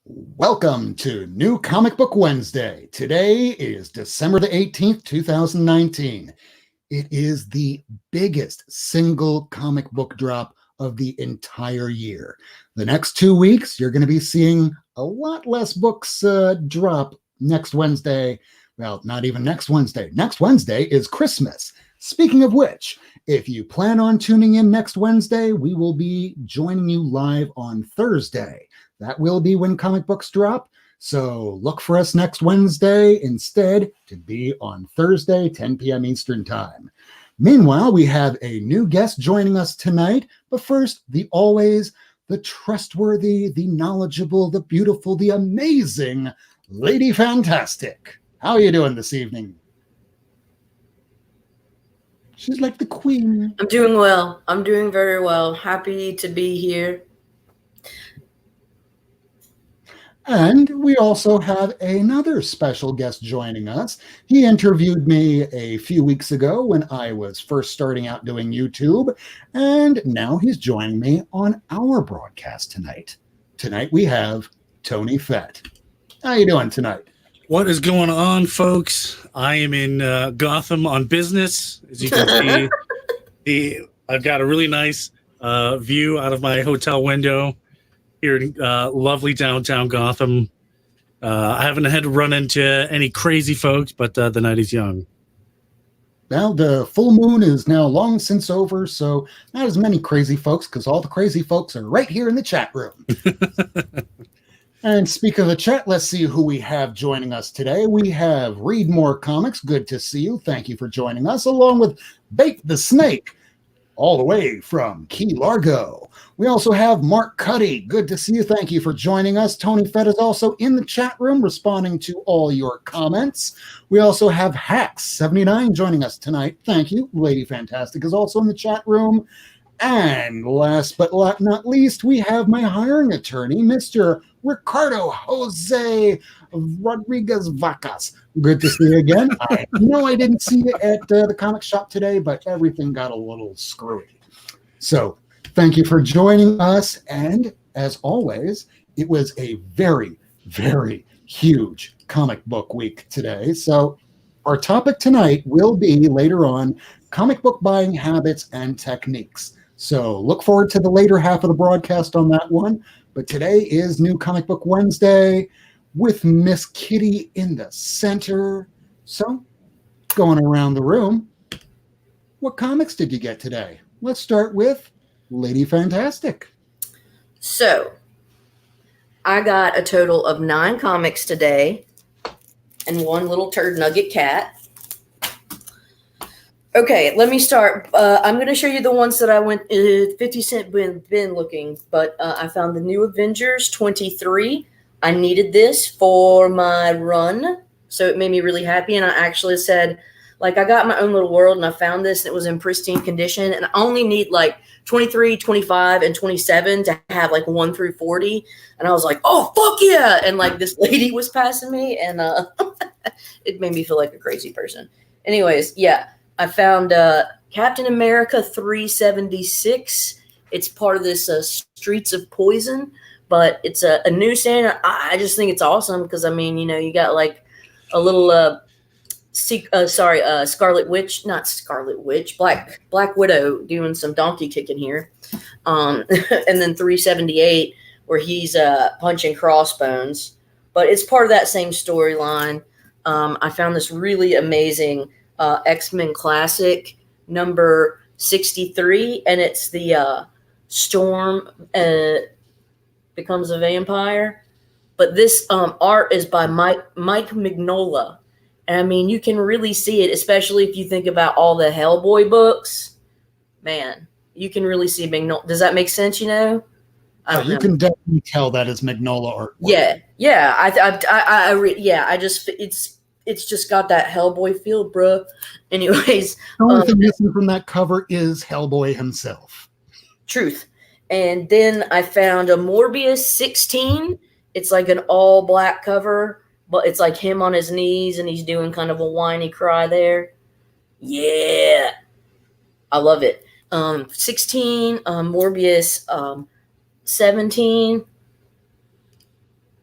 Welcome to New Comic Book Wednesday. Today is December the 18th, 2019. It is the biggest single comic book drop of the entire year. The next 2 weeks, you're going to be seeing a lot less books drop next Wednesday. Well, not even next Wednesday. Next Wednesday is Christmas. Speaking of which, if you plan on tuning in next Wednesday, we will be joining you live on Thursday. That will be when comic books drop. So look for us next Wednesday instead to be on Thursday, 10 p.m. Eastern Time. Meanwhile, we have a new guest joining us tonight. But first, the trustworthy, the knowledgeable, the beautiful, the amazing Lady Fantastic. How are you doing this evening? She's like the queen. I'm doing well. I'm doing very well. Happy to be here. And we also have another special guest joining us. He interviewed me a few weeks ago when I was first starting out doing YouTube, and now he's joining me on our broadcast tonight. Tonight we have Tony Fett. How you doing tonight? What is going on, folks? I am in Gotham on business. As you can see, I've got a really nice view out of my hotel window here in lovely downtown Gotham. I haven't had to run into any crazy folks, but the night is young. Well, the full moon is now long since over, so not as many crazy folks, because all the crazy folks are right here in the chat room. And speak of the chat, let's see who we have joining us today. We have Read More Comics. Good to see you. Thank you for joining us, along with Bait the Snake, all the way from Key Largo. We also have Mark Cuddy. Good to see you. Thank you for joining us. Tony Fett is also in the chat room responding to all your comments. We also have Hacks79 joining us tonight. Thank you. Lady Fantastic is also in the chat room. And last but not least, we have my hiring attorney, Mr. Ricardo Jose Rodriguez Vacas. Good to see you again. I know I didn't see you at the comic shop today, but everything got a little screwy. So thank you for joining us. And as always, it was a very, very huge comic book week today. So our topic tonight will be later on comic book buying habits and techniques. So look forward to the later half of the broadcast on that one. But today is New Comic Book Wednesday with Miss Kitty in the center. So going around the room, what comics did you get today? Let's start with Lady Fantastic. So I got a total of 9 comics today and one little turd nugget cat. Okay, let me start. I'm going to show you the ones that I went 50 Cent been looking, but I found the New Avengers 23. I needed this for my run, so it made me really happy. And I actually said, like, I got my own little world, and I found this, and it was in pristine condition. And I only need, like, 23, 25, and 27 to have, like, 1 through 40. And I was like, oh, fuck yeah! And, like, this lady was passing me, and it made me feel like a crazy person. Anyways, yeah. I found Captain America 376. It's part of this Streets of Poison, but it's a newsstand. I just think it's awesome because, I mean, you know, you got like a little Scarlet Witch, not Scarlet Witch, Black Widow doing some donkey kicking here. And then 378 where he's punching crossbones. But it's part of that same storyline. I found this really amazing X-Men Classic number 63, and it's the Storm becomes a vampire. But this art is by Mike Mignola. And I mean, you can really see it, especially if you think about all the Hellboy books. Man, you can really see Mignola. Does that make sense, you know? You can definitely tell that is Mignola artwork. Yeah. It's just got that Hellboy feel, bruh. Anyways. The only thing missing from that cover is Hellboy himself. Truth. And then I found a Morbius 16. It's like an all black cover, but it's like him on his knees and he's doing kind of a whiny cry there. Yeah. I love it. 16, Morbius 17.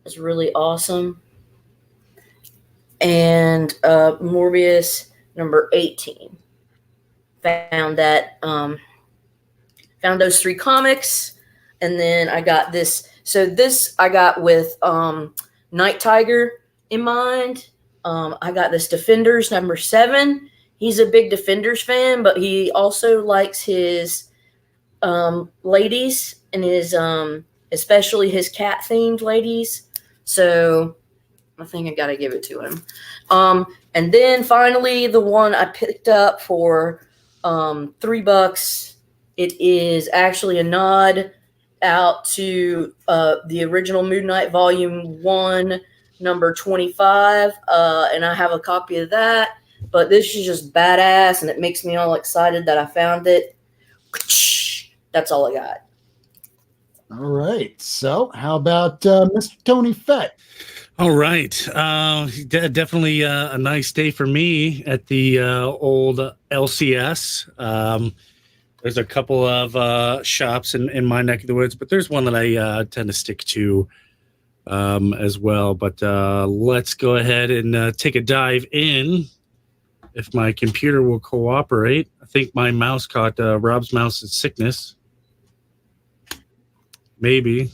is really awesome. And Morbius number 18. Found that found those 3 comics, and then I got this. So this I got with Night Tiger in mind. I got this Defenders number 7. He's a big Defenders fan, but he also likes his ladies and his especially his cat themed ladies. So I think I gotta give it to him. And then finally the one I picked up for $3. It is actually a nod out to the original Moon Knight Volume 1, number 25. And I have a copy of that. But this is just badass, and it makes me all excited that I found it. That's all I got. All right. So how about Mr. Tony Fett? All right. Definitely a nice day for me at the old LCS. There's a couple of shops in my neck of the woods, but there's one that I tend to stick to as well. But let's go ahead and take a dive in. If my computer will cooperate. I think my mouse caught Rob's mouse's sickness. Maybe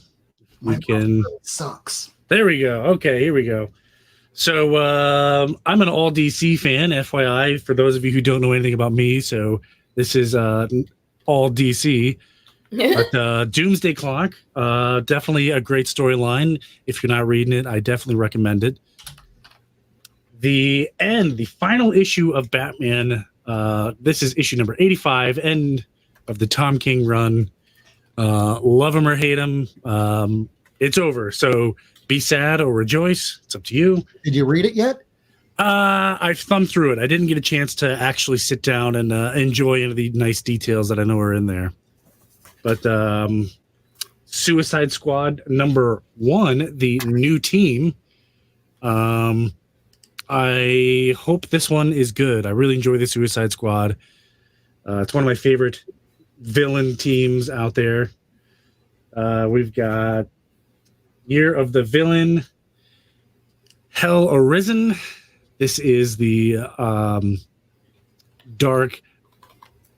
we can. Sucks. There we go. Okay, here we go. So I'm an all DC fan, FYI, for those of you who don't know anything about me. So this is all DC. But Doomsday Clock, definitely a great storyline. If you're not reading it, I definitely recommend it. The final issue of Batman. This is issue number 85, end of the Tom King run. Love him or hate him, it's over. So be sad or rejoice. It's up to you. Did you read it yet? I've thumbed through it. I didn't get a chance to actually sit down and enjoy any of the nice details that I know are in there. But Suicide Squad number 1, the new team. I hope this one is good. I really enjoy the Suicide Squad. It's one of my favorite villain teams out there. We've got Year of the Villain, Hell Arisen. This is the dark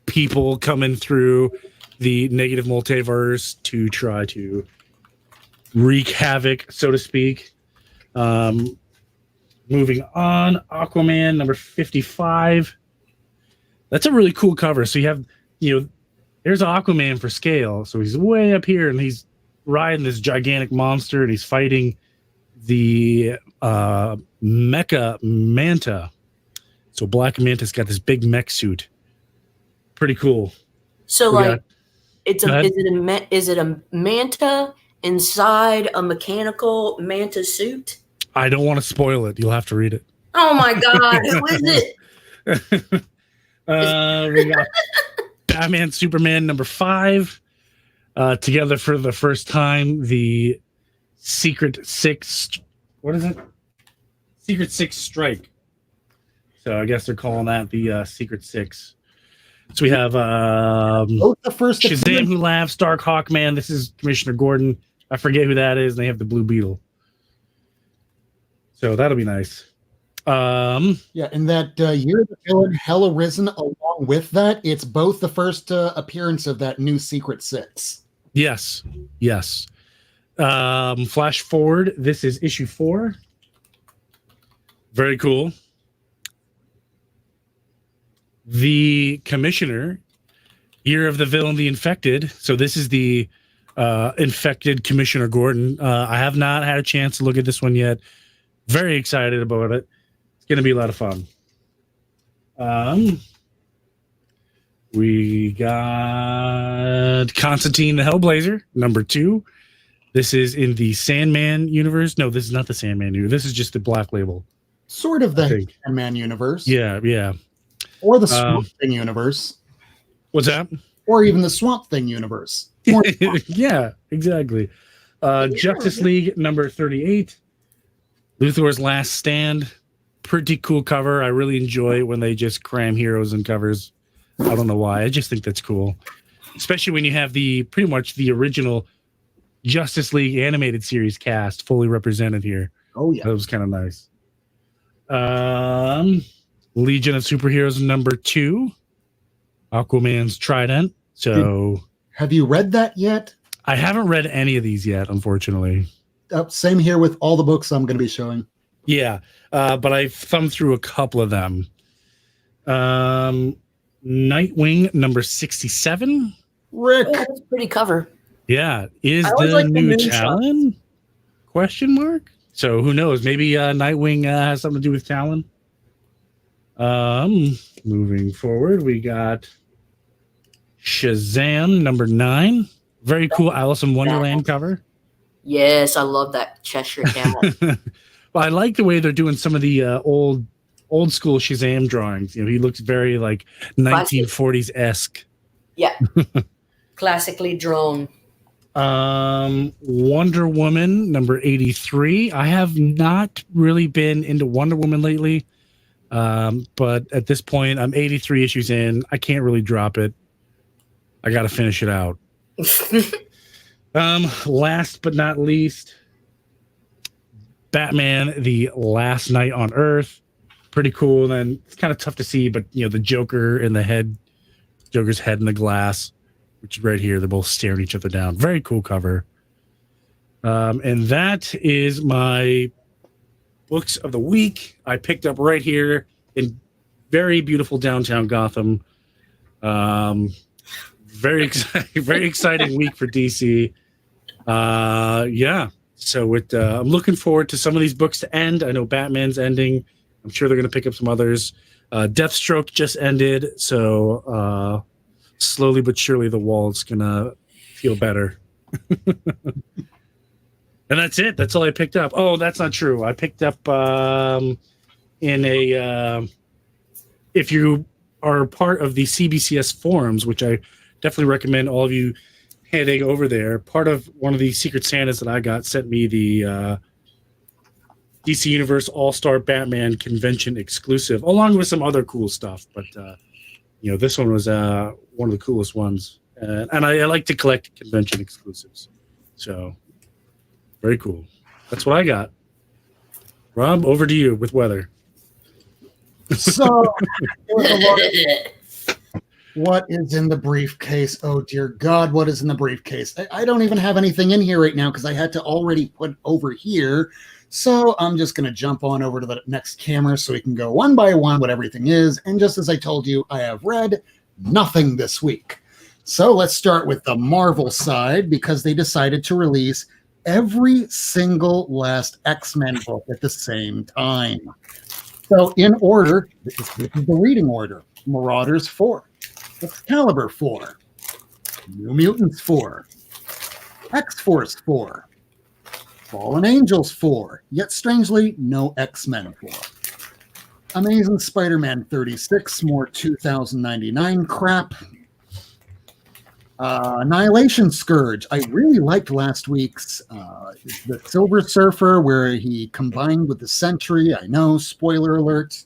people coming through the negative multiverse to try to wreak havoc, so to speak. Moving on, Aquaman number 55. That's a really cool cover. So you have, there's Aquaman for scale. So he's way up here and he's riding this gigantic monster and he's fighting the Mecha Manta. So Black Manta's got this big mech suit. Pretty cool. So is it a manta inside a mechanical manta suit? I don't want to spoil it. You'll have to read it. Oh my God, who is it? We got Batman, Superman number 5 together for the first time. The Secret Six. What is it? Secret Six Strike. So I guess they're calling that the Secret Six. So we have The first Shazam Who Laughs, Dark Hawkman. This is Commissioner Gordon. I forget who that is. And they have the Blue Beetle. So that'll be nice. Yeah, and that Year of the Villain, Hell Arisen, along with that, it's both the first appearance of that new Secret Six. Yes. Flash forward. This is issue 4. Very cool. The Commissioner, Year of the Villain, the Infected. So this is the infected Commissioner Gordon. I have not had a chance to look at this one yet. Very excited about it. It's going to be a lot of fun. We got Constantine the Hellblazer, number 2. This is in the Sandman universe. No, this is not the Sandman universe. This is just the Black Label. Sort of the Sandman universe. Yeah. Or the Swamp Thing universe. What's that? Or even the Swamp Thing universe. Yeah, exactly. Justice League number 38. Luthor's Last Stand. Pretty cool cover. I really enjoy when they just cram heroes in covers. I don't know why. I just think that's cool. Especially when you have pretty much the original Justice League animated series cast fully represented here. Oh yeah. That was kind of nice. Legion of Superheroes #2, Aquaman's Trident. So Have you read that yet? I haven't read any of these yet, unfortunately. Same here with all the books I'm going to be showing. Yeah, but I thumbed through a couple of them. Nightwing #67. Rick. Oh, that's a pretty cover. Yeah, is I always the like the new moonshot. Talon? Question mark. So who knows? Maybe Nightwing has something to do with Talon. Moving forward, we got Shazam #9. Very cool Alice in Wonderland cover. Yes, I love that Cheshire Camel. Well, I like the way they're doing some of the old school Shazam drawings. You know, he looks very like 1940s esque. Yeah, classically drawn. Wonder Woman #83. I have not really been into Wonder Woman lately, but at this point, I'm 83 issues in. I can't really drop it. I got to finish it out. Last but not least, Batman: The Last Night on Earth. Pretty cool. And it's kind of tough to see, but you know, the Joker in the head, Joker's head in the glass, which is right here. They're both staring each other down. Very cool cover. And that is my books of the week. I picked up right here in very beautiful downtown Gotham. Very exciting week for DC. Yeah. So I'm looking forward to some of these books to end. I know Batman's ending. I'm sure they're going to pick up some others. Deathstroke just ended. So slowly but surely the wall's going to feel better. And that's it. That's all I picked up. Oh, that's not true. I picked up in a if you are part of the CBCS forums, which I definitely recommend all of you heading over there. Part of one of the Secret Santas that I got sent me the DC Universe All-Star Batman Convention exclusive, along with some other cool stuff. But you know, this one was one of the coolest ones, and I like to collect convention exclusives. So very cool. That's what I got. Rob, over to you with weather. So, there was a lot of, what is in the briefcase? Oh, dear God, what is in the briefcase? I don't even have anything in here right now because I had to already put over here. So I'm just going to jump on over to the next camera so we can go one by one what everything is. And just as I told you, I have read nothing this week. So let's start with the Marvel side because they decided to release every single last X-Men book at the same time. So in order, this is the reading order. Marauders 4, Excalibur 4, New Mutants 4, X-Force 4, Fallen Angels 4, yet strangely, no X-Men 4. Amazing Spider-Man 36, more 2099 crap. Annihilation Scourge. I really liked last week's the Silver Surfer, where he combined with the Sentry. I know, spoiler alert.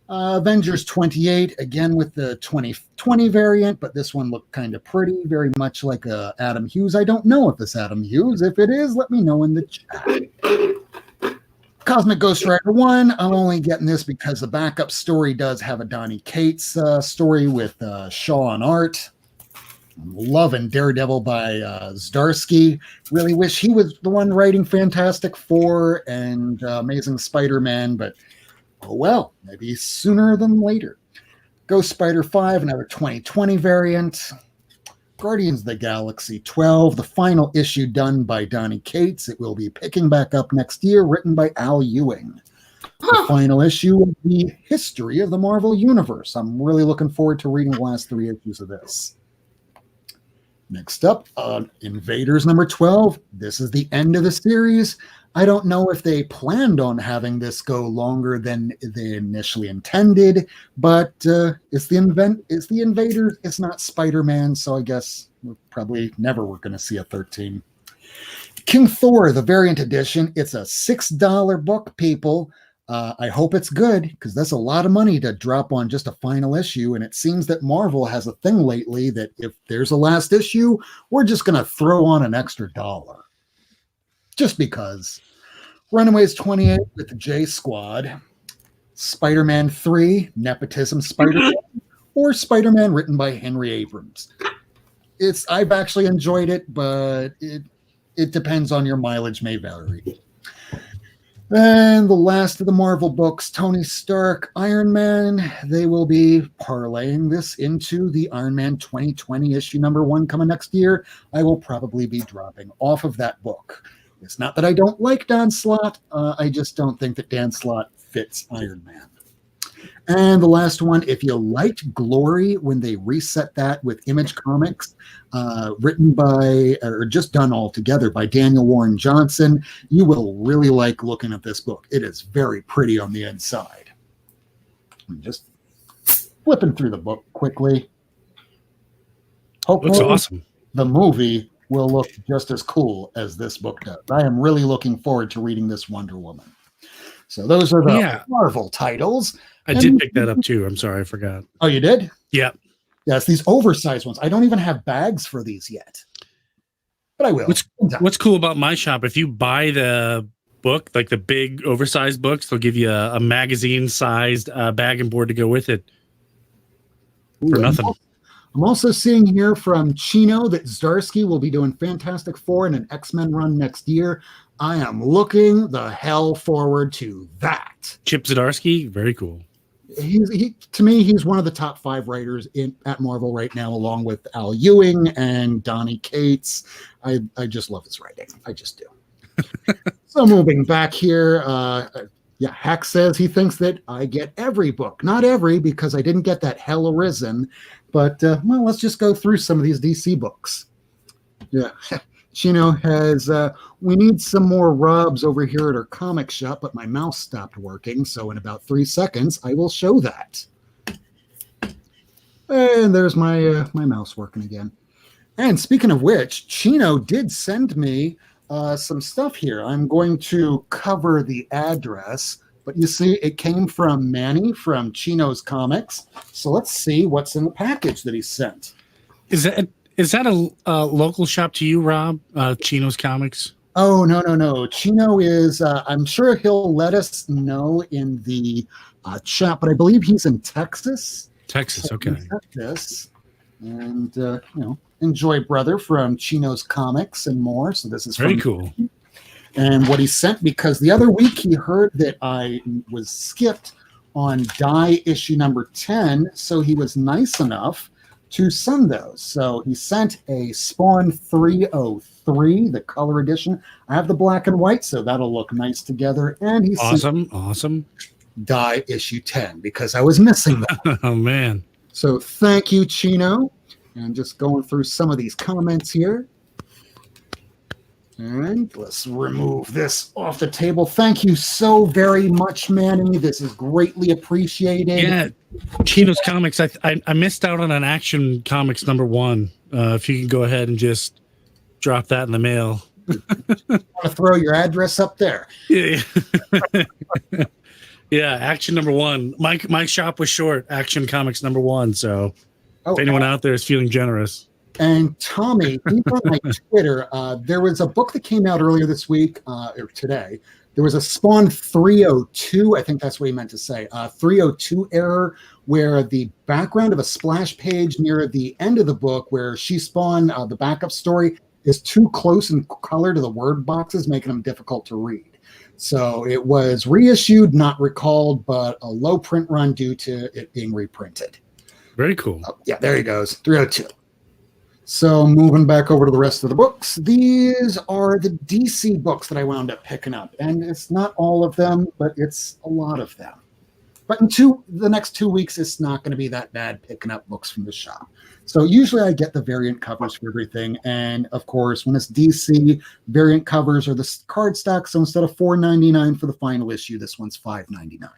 Avengers 28, again with the 2020 variant, but this one looked kind of pretty, very much like Adam Hughes. I don't know if it's Adam Hughes. If it is, let me know in the chat. Cosmic Ghost Rider 1, I'm only getting this because the backup story does have a Donny Cates story with Shaw on art. I'm loving Daredevil by Zdarsky. Really wish he was the one writing Fantastic Four and Amazing Spider-Man, but oh well, maybe sooner than later. Ghost Spider 5, another 2020 variant. Guardians of the Galaxy 12, the final issue done by Donny Cates. It will be picking back up next year, written by Al Ewing. The final issue of the history of the Marvel Universe. I'm really looking forward to reading the last 3 issues of this. Next up, Invaders #12. This is the end of the series. I don't know if they planned on having this go longer than they initially intended, but it's the Invaders. It's not Spider-Man, so I guess we're probably never going to see a 13. King Thor, the variant edition. It's a $6 book, people. I hope it's good because that's a lot of money to drop on just a final issue. And it seems that Marvel has a thing lately that if there's a last issue, we're just going to throw on an extra $1. Just because. Runaways 28 with the J Squad. Spider-Man 3, Nepotism Spider-Man, or Spider-Man written by Henry Abrams. I've actually enjoyed it, but it depends on your mileage, may vary. And the last of the Marvel books, Tony Stark, Iron Man, they will be parlaying this into the Iron Man 2020 issue number 1 coming next year. I will probably be dropping off of that book. It's not that I don't like Dan Slott. I just don't think that Dan Slott fits Iron Man. And the last one, if you liked Glory when they reset that with Image Comics, written by, or just done all together by Daniel Warren Johnson, you will really like looking at this book. It is very pretty on the inside. I'm just flipping through the book quickly. Hopefully, looks awesome. The movie will look just as cool as this book does. I am really looking forward to reading this Wonder Woman. So those are the Marvel titles. I did pick that up too. I'm sorry, I forgot. Oh, you did? Yeah. Yes, these oversized ones. I don't even have bags for these yet. But I will. What's cool about my shop, if you buy the book, like the big oversized books, they'll give you a magazine-sized bag and board to go with it for nothing. I'm also seeing here from Chino that Zdarsky will be doing Fantastic Four in an X-Men run next year. I am looking the hell forward to that. Chip Zdarsky, very cool. To me, he's one of the top 5 writers at Marvel right now, along with Al Ewing and Donny Cates. I just love his writing. I just do. So moving back here, Hack says he thinks that I get every book. Not every, because I didn't get that Hell Arisen. But, let's just go through some of these DC books. Yeah. Chino has, we need some more Robs over here at our comic shop, but my mouse stopped working. So in about 3 seconds, I will show that. And there's my mouse working again. And speaking of which, Chino did send me some stuff here. I'm going to cover the address, but you see it came from Manny from Chino's Comics. So let's see what's in the package that he sent. Is that a local shop to you, Rob? Chino's Comics? Oh, no. Chino is, I'm sure he'll let us know in the chat, but I believe he's in Texas. Texas, so okay. Texas. And, enjoy brother from Chino's Comics and more. So this is very cool. And what he sent, because the other week he heard that I was skipped on Die issue number 10. So he was nice enough to send those. So he sent a Spawn 303, the color edition. I have the black and white, so that'll look nice together. And he awesome. Die issue 10, because I was missing that. Oh, man. So thank you, Chino. And just going through some of these comments here. And let's remove this off the table. Thank you so very much, Manny. This is greatly appreciated. Yeah, Chino's Comics. I missed out on an Action Comics number 1. If you can go ahead and just drop that in the mail. Want to throw your address up there? Yeah. Yeah, Action number 1. My shop was short. Action Comics number 1. So if anyone out there is feeling generous. And Tommy, even on my Twitter, there was a book that came out earlier this week, or today. There was a Spawn 302, I think that's what he meant to say, 302 error, where the background of a splash page near the end of the book, where She Spawn, the backup story, is too close in color to the word boxes, making them difficult to read. So it was reissued, not recalled, but a low print run due to it being reprinted. Very cool. Oh, yeah, there he goes, 302. So moving back over to the rest of the books, these are the DC books that I wound up picking up. And it's not all of them, but it's a lot of them. But in the next 2 weeks, it's not going to be that bad picking up books from the shop. So usually I get the variant covers for everything. And of course, when it's DC, variant covers are the cardstock. So instead of $4.99 for the final issue, this one's $5.99.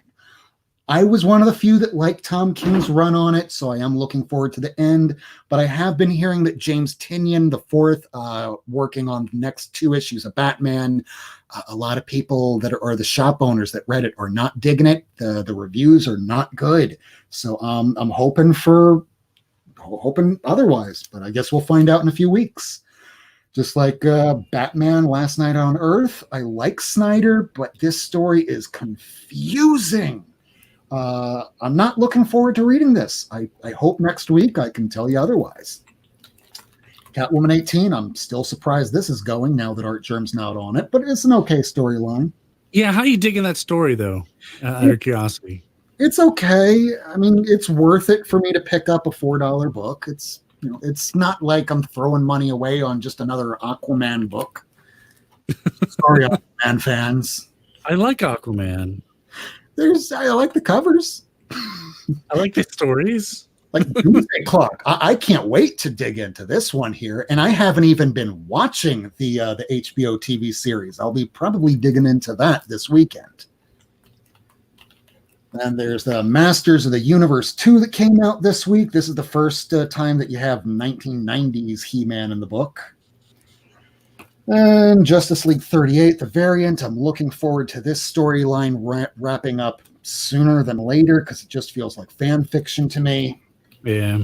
I was one of the few that liked Tom King's run on it, so I am looking forward to the end. But I have been hearing that James Tynion the fourth, working on the next 2 issues of Batman. A lot of people that are the shop owners that read it are not digging it. The reviews are not good. So I'm hoping otherwise, but I guess we'll find out in a few weeks. Just like Batman Last Night on Earth, I like Snyder, but this story is confusing. I'm not looking forward to reading this. I hope next week I can tell you otherwise. Catwoman 18, I'm still surprised this is going now that Art Germ's not on it, but it's an okay storyline. Yeah, how are you digging that story, though, out of curiosity? It's okay. I mean, it's worth it for me to pick up a $4 book. It's not like I'm throwing money away on just another Aquaman book. Sorry, Aquaman fans. I like Aquaman. I like the covers. I like the stories. Like Doomsday Clock. I can't wait to dig into this one here. And I haven't even been watching the HBO TV series. I'll be probably digging into that this weekend. And there's the Masters of the Universe 2 that came out this week. This is the first time that you have 1990s He-Man in the book. And Justice League 38, the variant. I'm looking forward to this storyline wrapping up sooner than later because it just feels like fan fiction to me. Yeah.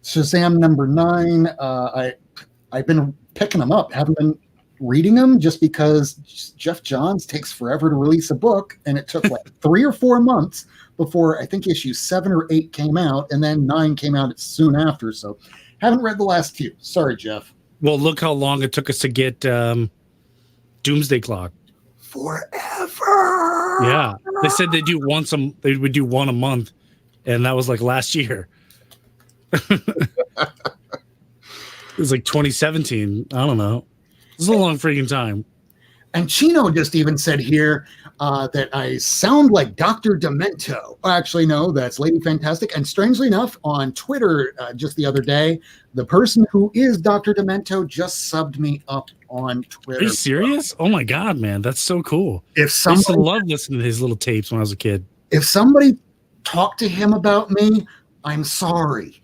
Shazam number 9. I've been picking them up. Haven't been reading them just because Jeff Johns takes forever to release a book, and it took like 3 or 4 months before I think issue 7 or 8 came out, and then 9 came out soon after. So haven't read the last few. Sorry, Jeff. Well, look how long it took us to get Doomsday Clock. Forever. Yeah, they said they would do one a month, and that was like last year. It was like 2017. I don't know. This is a long freaking time. And Chino just even said here that I sound like Dr. Demento. Actually, no, that's Lady Fantastic. And strangely enough, on Twitter just the other day, the person who is Dr. Demento just subbed me up on Twitter. Are you serious? Oh my God, man. That's so cool. I used to love listening to his little tapes when I was a kid. If somebody talked to him about me, I'm sorry.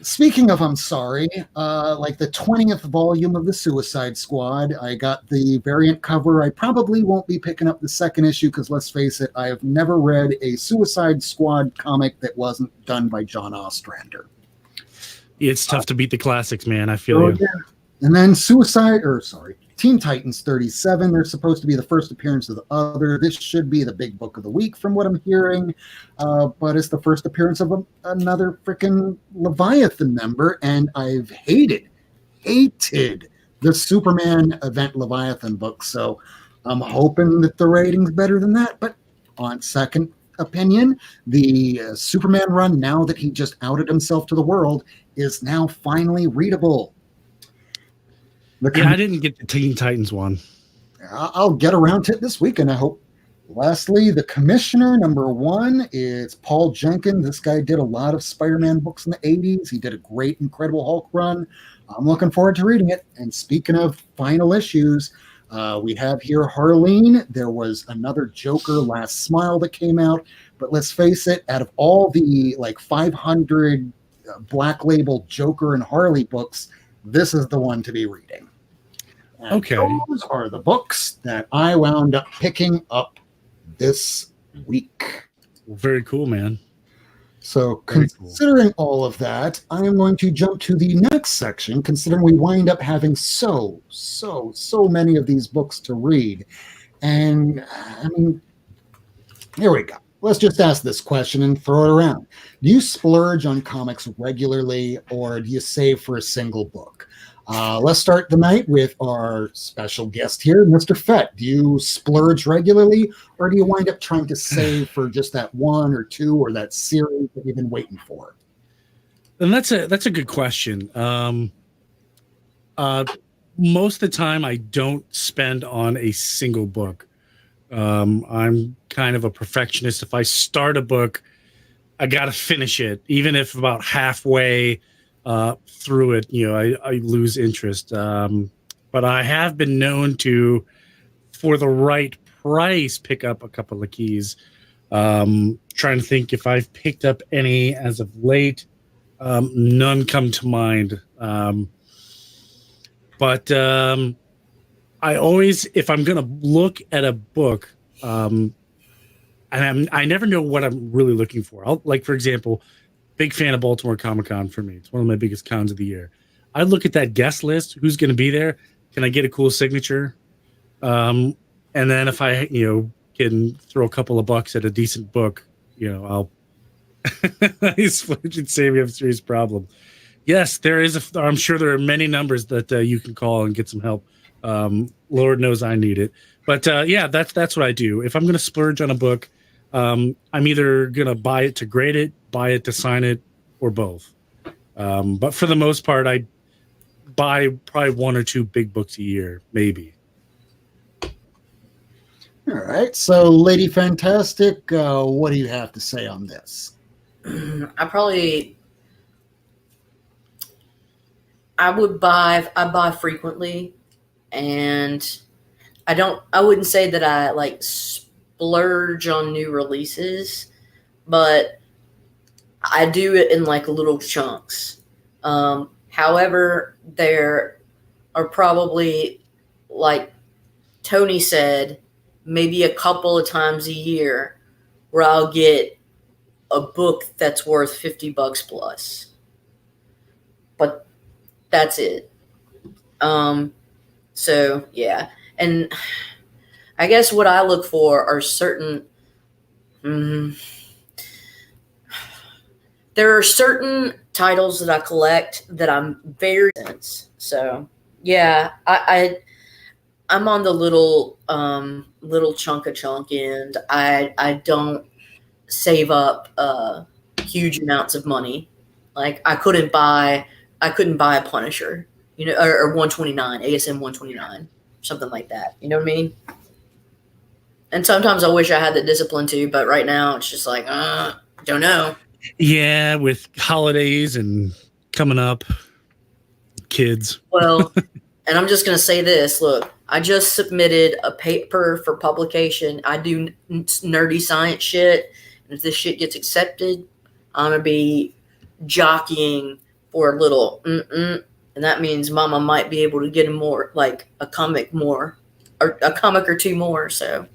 Speaking of I'm sorry, like the 20th volume of the Suicide Squad, I got the variant cover. I probably won't be picking up the second issue because let's face it, I have never read a Suicide Squad comic that wasn't done by John Ostrander. It's tough to beat the classics, man. I feel you. Yeah. And then Teen Titans 37. They're supposed to be the first appearance of the other. This should be the big book of the week from what I'm hearing. But it's the first appearance of another freaking Leviathan member. And I've hated the Superman Event Leviathan book. So I'm hoping that the rating's better than that. But on second opinion, the Superman run, now that he just outed himself to the world, is now finally readable. I didn't get the Teen Titans one. I'll get around to it this weekend, I hope. Lastly, the Commissioner, number 1, is Paul Jenkins. This guy did a lot of Spider-Man books in the 80s. He did a great Incredible Hulk run. I'm looking forward to reading it. And speaking of final issues, we have here Harleen. There was another Joker Last Smile that came out. But let's face it, out of all the 500 Black Label Joker and Harley books, this is the one to be reading. And okay. Those are the books that I wound up picking up this week. Very cool, man. So considering all of that, I am going to jump to the next section, considering we wind up having so many of these books to read. And I mean, here we go. Let's just ask this question and throw it around. Do you splurge on comics regularly, or do you save for a single book? Let's start the night with our special guest here, Mr. Fett. Do you splurge regularly, or do you wind up trying to save for just that 1 or 2 or that series that you've been waiting for? And that's a good question. Most of the time, I don't spend on a single book. I'm kind of a perfectionist. If I start a book, I got to finish it, even if about halfway through it, I lose interest. But I have been known to, for the right price pick up a couple of keys. Trying to think if I've picked up any as of late. None come to mind. But I always, if I'm going to look at a book, and I never know what I'm really looking for. Like, for example, big fan of Baltimore Comic Con for me. It's one of my biggest cons of the year. I look at that guest list. Who's going to be there? Can I get a cool signature? And then if I, can throw a couple of bucks at a decent book, I'll splurge and save. You have a serious problem. Yes, I'm sure there are many numbers that you can call and get some help. Lord knows I need it. But yeah, that's what I do. If I'm going to splurge on a book, I'm either going to buy it to grade it, buy it to sign it, or both. But for the most part, I buy probably one or two big books a year, maybe. All right. So, Lady Fantastic, what do you have to say on this? I buy frequently, and I wouldn't say that I like splurge on new releases, but I do it in like little chunks. However, there are probably, like Tony said, maybe a couple of times a year where I'll get a book that's worth $50 plus. But that's it. So yeah. And I guess what I look for are certain there are certain titles that I collect that I'm very intense. So yeah, I'm on the little chunk end. I don't save up huge amounts of money. Like I couldn't buy a Punisher, or 129, ASM 129, something like that. You know what I mean? And sometimes I wish I had the discipline to, but right now it's just like, don't know. Yeah, with holidays and coming up, kids. Well, and I'm just going to say this. Look, I just submitted a paper for publication. I do nerdy science shit. And if this shit gets accepted, I'm going to be jockeying for a little and that means Mama might be able to get a comic or two more. So,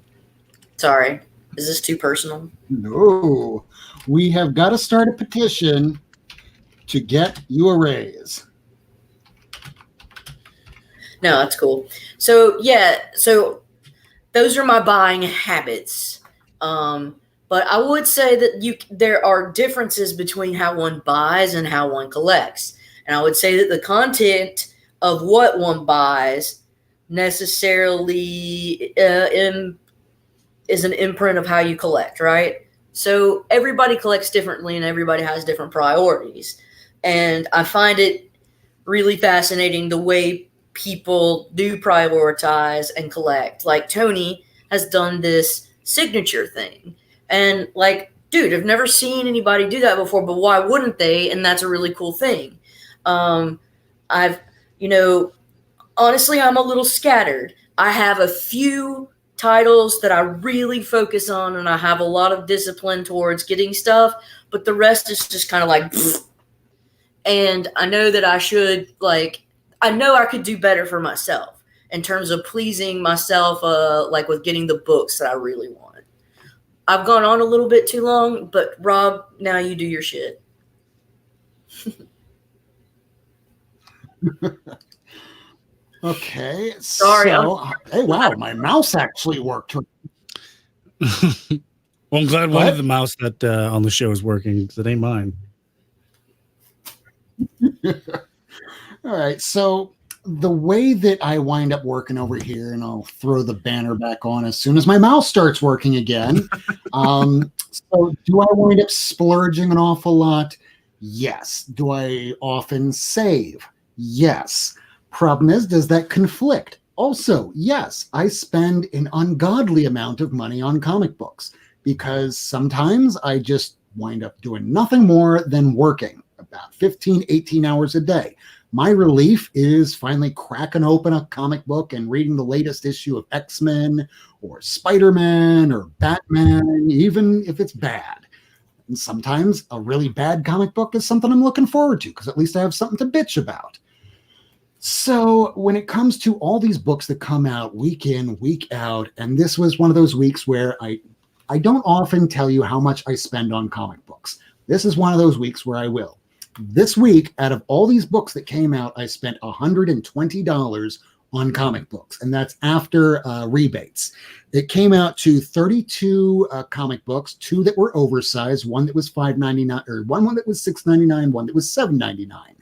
sorry. Is this too personal? No. We have got to start a petition to get you a raise. No, that's cool. So yeah, those are my buying habits. But I would say that there are differences between how one buys and how one collects. And I would say that the content of what one buys necessarily is an imprint of how you collect, right? So everybody collects differently and everybody has different priorities. And I find it really fascinating the way people do prioritize and collect. Like Tony has done this signature thing. And like, dude, I've never seen anybody do that before, but why wouldn't they? And that's a really cool thing. Honestly, I'm a little scattered. I have a few titles that I really focus on, and I have a lot of discipline towards getting stuff, but the rest is just kind of like, pfft. And I know that I know I could do better for myself in terms of pleasing myself, like with getting the books that I really want. I've gone on a little bit too long, but Rob, now you do your shit. Okay. Sorry. Hey, wow, my mouse actually worked. Well, I'm glad one of the mouse that on the show is working, because it ain't mine. All right. So the way that I wind up working over here, and I'll throw the banner back on as soon as my mouse starts working again. So do I wind up splurging an awful lot? Yes. Do I often save? Yes. Problem is, does that conflict? Also, yes, I spend an ungodly amount of money on comic books because sometimes I just wind up doing nothing more than working about 15, 18 hours a day. My relief is finally cracking open a comic book and reading the latest issue of X-Men or Spider-Man or Batman, even if it's bad. And sometimes a really bad comic book is something I'm looking forward to because at least I have something to bitch about. So when it comes to all these books that come out week in, week out, and this was one of those weeks where I don't often tell you how much I spend on comic books. This is one of those weeks where I will. This week, out of all these books that came out, I spent $120 on comic books, and that's after rebates. It came out to 32 comic books, 2 that were oversized, 1 that was $5.99, or one that was $6.99, 1 that was $7.99.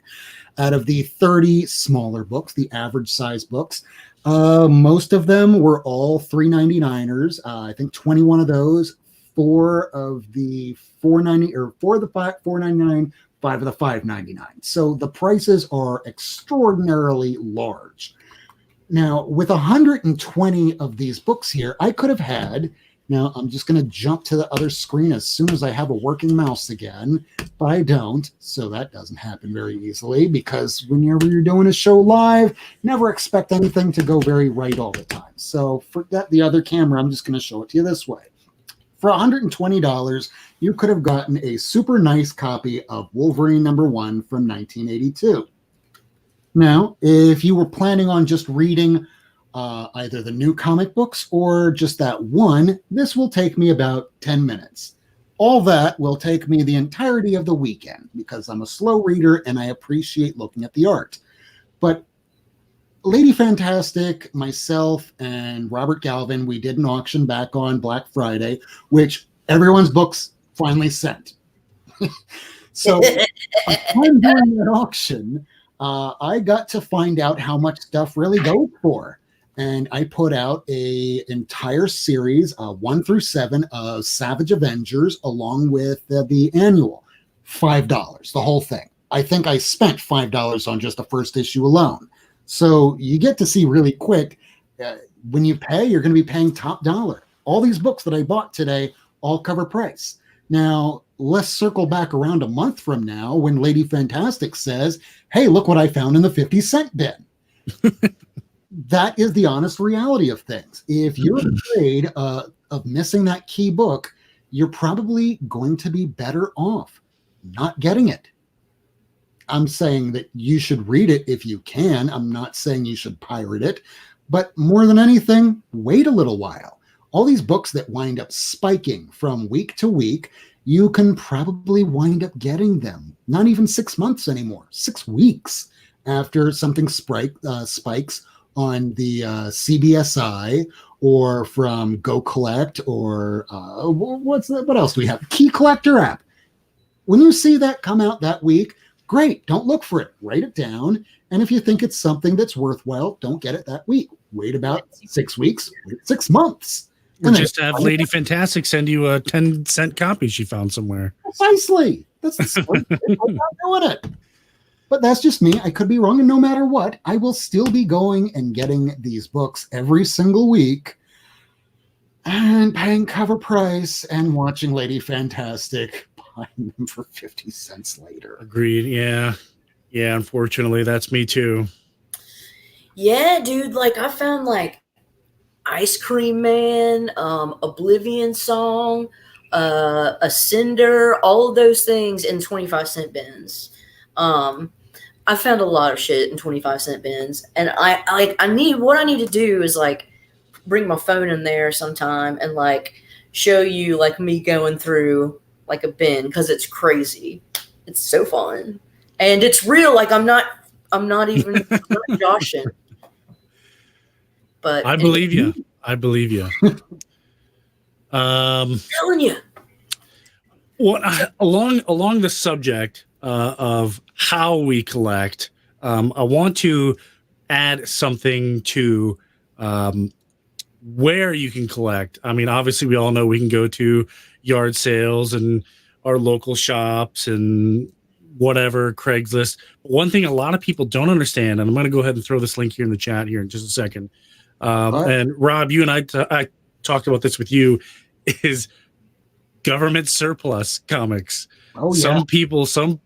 Out of the 30 smaller books, the average size books, most of them were all $3.99ers. I think 21 of those, 4 of the $4.90 or 4 of the $4.99, 5 of the $5.99. So the prices are extraordinarily large. Now, with 120 of these books here, I could have had. Now, I'm just going to jump to the other screen as soon as I have a working mouse again, but I don't, so that doesn't happen very easily because whenever you're doing a show live, never expect anything to go very right all the time. So forget the other camera, I'm just going to show it to you this way. For $120, you could have gotten a super nice copy of Wolverine #1 from 1982. Now, if you were planning on just reading either the new comic books or just that one, this will take me about 10 minutes. All that will take me the entirety of the weekend because I'm a slow reader and I appreciate looking at the art. But Lady Fantastic, myself, and Robert Galvin, we did an auction back on Black Friday, which everyone's books finally sent. So upon doing that auction, I got to find out how much stuff really goes for. And I put out a entire series, 1 through 7, of Savage Avengers, along with the annual, $5, the whole thing. I think I spent $5 on just the first issue alone. So you get to see really quick, when you pay, you're going to be paying top dollar. All these books that I bought today, all cover price. Now, let's circle back around a month from now when Lady Fantastic says, hey, look what I found in the 50-cent bin. That is the honest reality of things. If you're afraid of missing that key book, you're probably going to be better off not getting it. I'm saying that you should read it if you can. I'm not saying you should pirate it. But more than anything, wait a little while. All these books that wind up spiking from week to week, you can probably wind up getting them. Not even 6 months anymore, 6 weeks after something spikes on the CBSI or from Go Collect or what else do we have? Key Collector app. When you see that come out that week, great. Don't look for it. Write it down. And if you think it's something that's worthwhile, don't get it that week. Wait about 6 weeks, wait 6 months. Or just have Lady Fantastic send you a 10-cent copy she found somewhere. Precisely. That's the smart way about doing it. But that's just me. I could be wrong. And no matter what, I will still be going and getting these books every single week and paying cover price and watching Lady Fantastic buying them for 50 cents later. Agreed. Yeah. Yeah. Unfortunately, that's me too. Yeah, dude. Like I found like Ice Cream Man, Oblivion Song, Ascender, all of those things in 25-cent bins. I found a lot of shit in 25-cent bins, and I need to do is like bring my phone in there sometime and like show you like me going through like a bin because it's crazy. It's so fun and it's real. Like I'm not even joshing. But I believe you. I believe you. Telling you. Well, along the subject of how we collect, I want to add something to where you can collect. I mean, obviously, we all know we can go to yard sales and our local shops and whatever, Craigslist. But one thing a lot of people don't understand, and I'm going to go ahead and throw this link here in the chat here in just a second. And Rob, you and I talked about this with you, is government surplus comics. Oh, yeah. Some people, some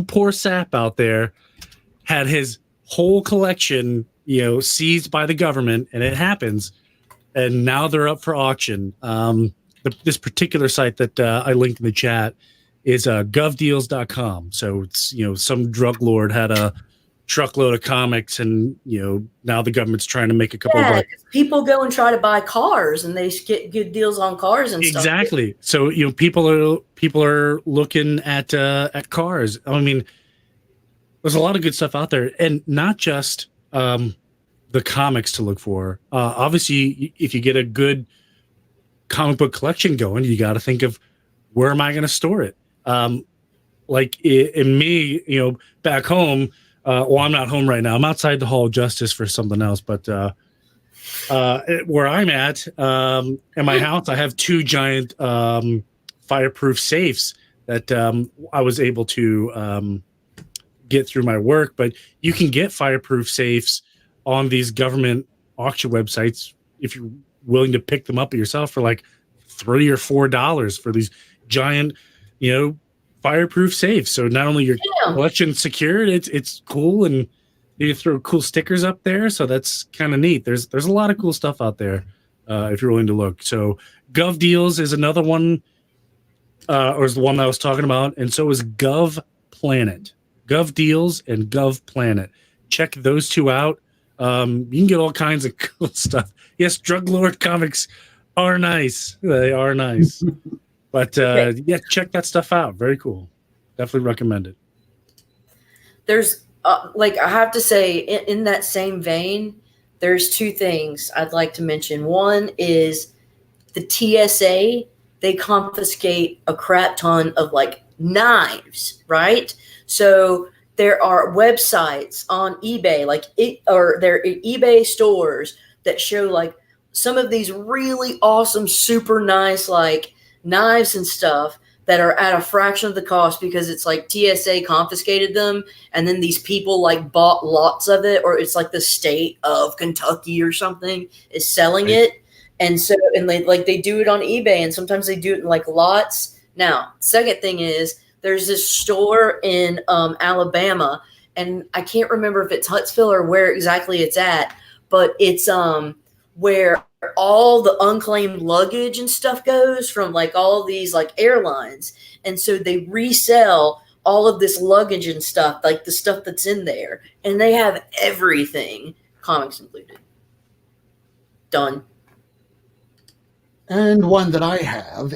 poor sap out there had his whole collection, seized by the government, and it happens. And now they're up for auction. This particular site that I linked in the chat is govdeals.com. So it's, some drug lord had a truckload of comics, and now the government's trying to make a couple of bucks. People go and try to buy cars, and they get good deals on cars and stuff. Exactly. So people are looking at cars. I mean, there's a lot of good stuff out there, and not just the comics to look for. Obviously, if you get a good comic book collection going, you got to think of, where am I going to store it? Like in me, back home. Well, I'm not home right now. I'm outside the Hall of Justice for something else. But where I'm at, in my house, I have 2 giant fireproof safes that I was able to get through my work. But you can get fireproof safes on these government auction websites if you're willing to pick them up yourself for like $3 or $4 for these giant, fireproof safes. So not only your collection secured, it's cool, and you throw cool stickers up there. So that's kind of neat. There's a lot of cool stuff out there if you're willing to look. So Gov Deals is another one, or is the one I was talking about, and so is Gov Planet. Gov Deals and Gov Planet. Check those 2 out. You can get all kinds of cool stuff. Yes, Drug Lord comics are nice. They are nice. But check that stuff out. Very cool. Definitely recommend it. There's I have to say, in that same vein, there's 2 things I'd like to mention. One is the TSA. They confiscate a crap ton of knives, right? So there are websites on eBay, or there are eBay stores that show some of these really awesome, super nice knives and stuff that are at a fraction of the cost because it's TSA confiscated them, and then these people bought lots of it, or it's the state of Kentucky or something is selling it, and so they do it on eBay, and sometimes they do it in lots. Now, second thing is, there's this store in Alabama, and I can't remember if it's Huntsville or where exactly it's at, but it's where all the unclaimed luggage and stuff goes from all these airlines. And so they resell all of this luggage and stuff, the stuff that's in there. And they have everything, comics included. Done. And one that I have,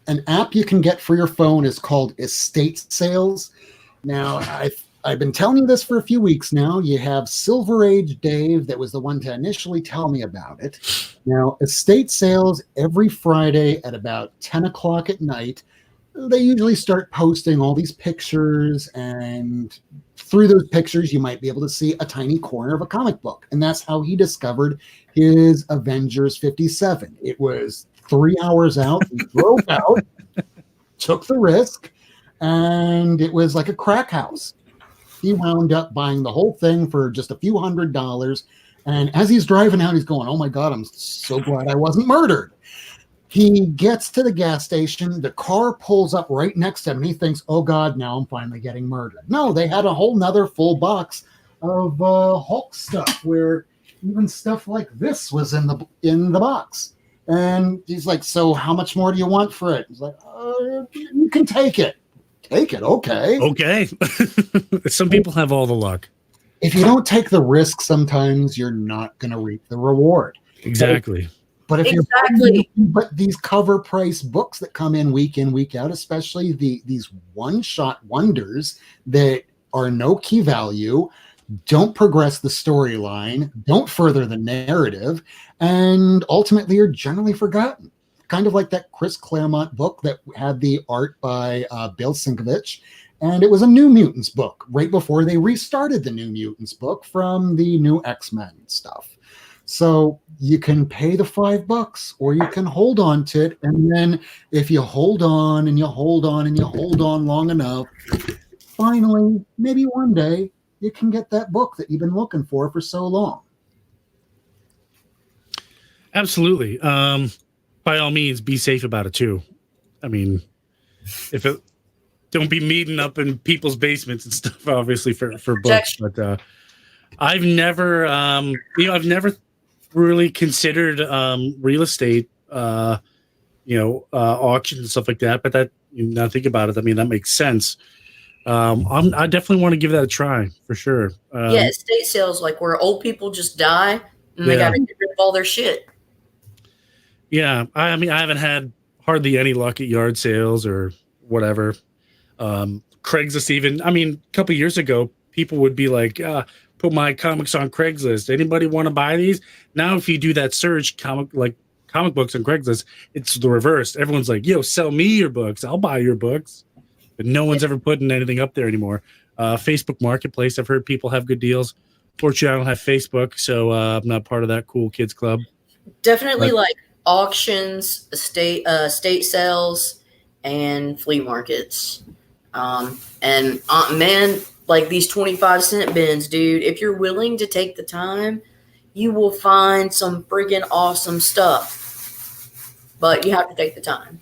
an app you can get for your phone is called Estate Sales. Now, I've been telling you this for a few weeks now. You have Silver Age Dave that was the one to initially tell me about it. Now, Estate Sales every Friday at about 10 o'clock at night, they usually start posting all these pictures, and through those pictures, you might be able to see a tiny corner of a comic book. And that's how he discovered his Avengers 57. It was 3 hours out. He drove out, took the risk, and it was like a crack house. He wound up buying the whole thing for just a few $100s. And as he's driving out, he's going, oh my God, I'm so glad I wasn't murdered. He gets to the gas station. The car pulls up right next to him. And he thinks, oh God, now I'm finally getting murdered. No, they had a whole nother full box of Hulk stuff, where even stuff like this was in the box. And he's like, so how much more do you want for it? He's like, you can take it. Take it, okay. Okay. Some people have all the luck. If you don't take the risk, sometimes you're not going to reap the reward. Exactly. But if you're buying these cover price books that come in, week out, especially these one-shot wonders that are no key value, don't progress the storyline, don't further the narrative, and ultimately are generally forgotten. Kind of like that Chris Claremont book that had the art by Bill Sienkiewicz. And it was a New Mutants book right before they restarted the New Mutants book from the new X-Men stuff. So you can pay the $5 or you can hold on to it. And then if you hold on and you hold on and you hold on long enough, finally, maybe one day, you can get that book that you've been looking for so long. Absolutely. By all means, be safe about it too. I mean, if don't be meeting up in people's basements and stuff, obviously for books. Protection. But I've never, I've never really considered real estate, auctions and stuff like that. But that, now think about it, I mean, that makes sense. I definitely want to give that a try for sure. Yeah, estate sales, like where old people just die and they Yeah. got to get rid of all their shit. Yeah, I mean, I haven't had hardly any luck at yard sales or whatever. Craigslist, even. I mean, a couple years ago, people would be like, "Put my comics on Craigslist. Anybody want to buy these?" Now, if you do that search, comic books on Craigslist, it's the reverse. Everyone's like, "Yo, sell me your books. I'll buy your books." But no one's ever putting anything up there anymore. Facebook Marketplace, I've heard people have good deals. Fortunately, I don't have Facebook, so I'm not part of that cool kids club. Definitely like auctions, estate sales, and flea markets. Man, like these 25-cent bins, dude, if you're willing to take the time, you will find some friggin' awesome stuff. But you have to take the time.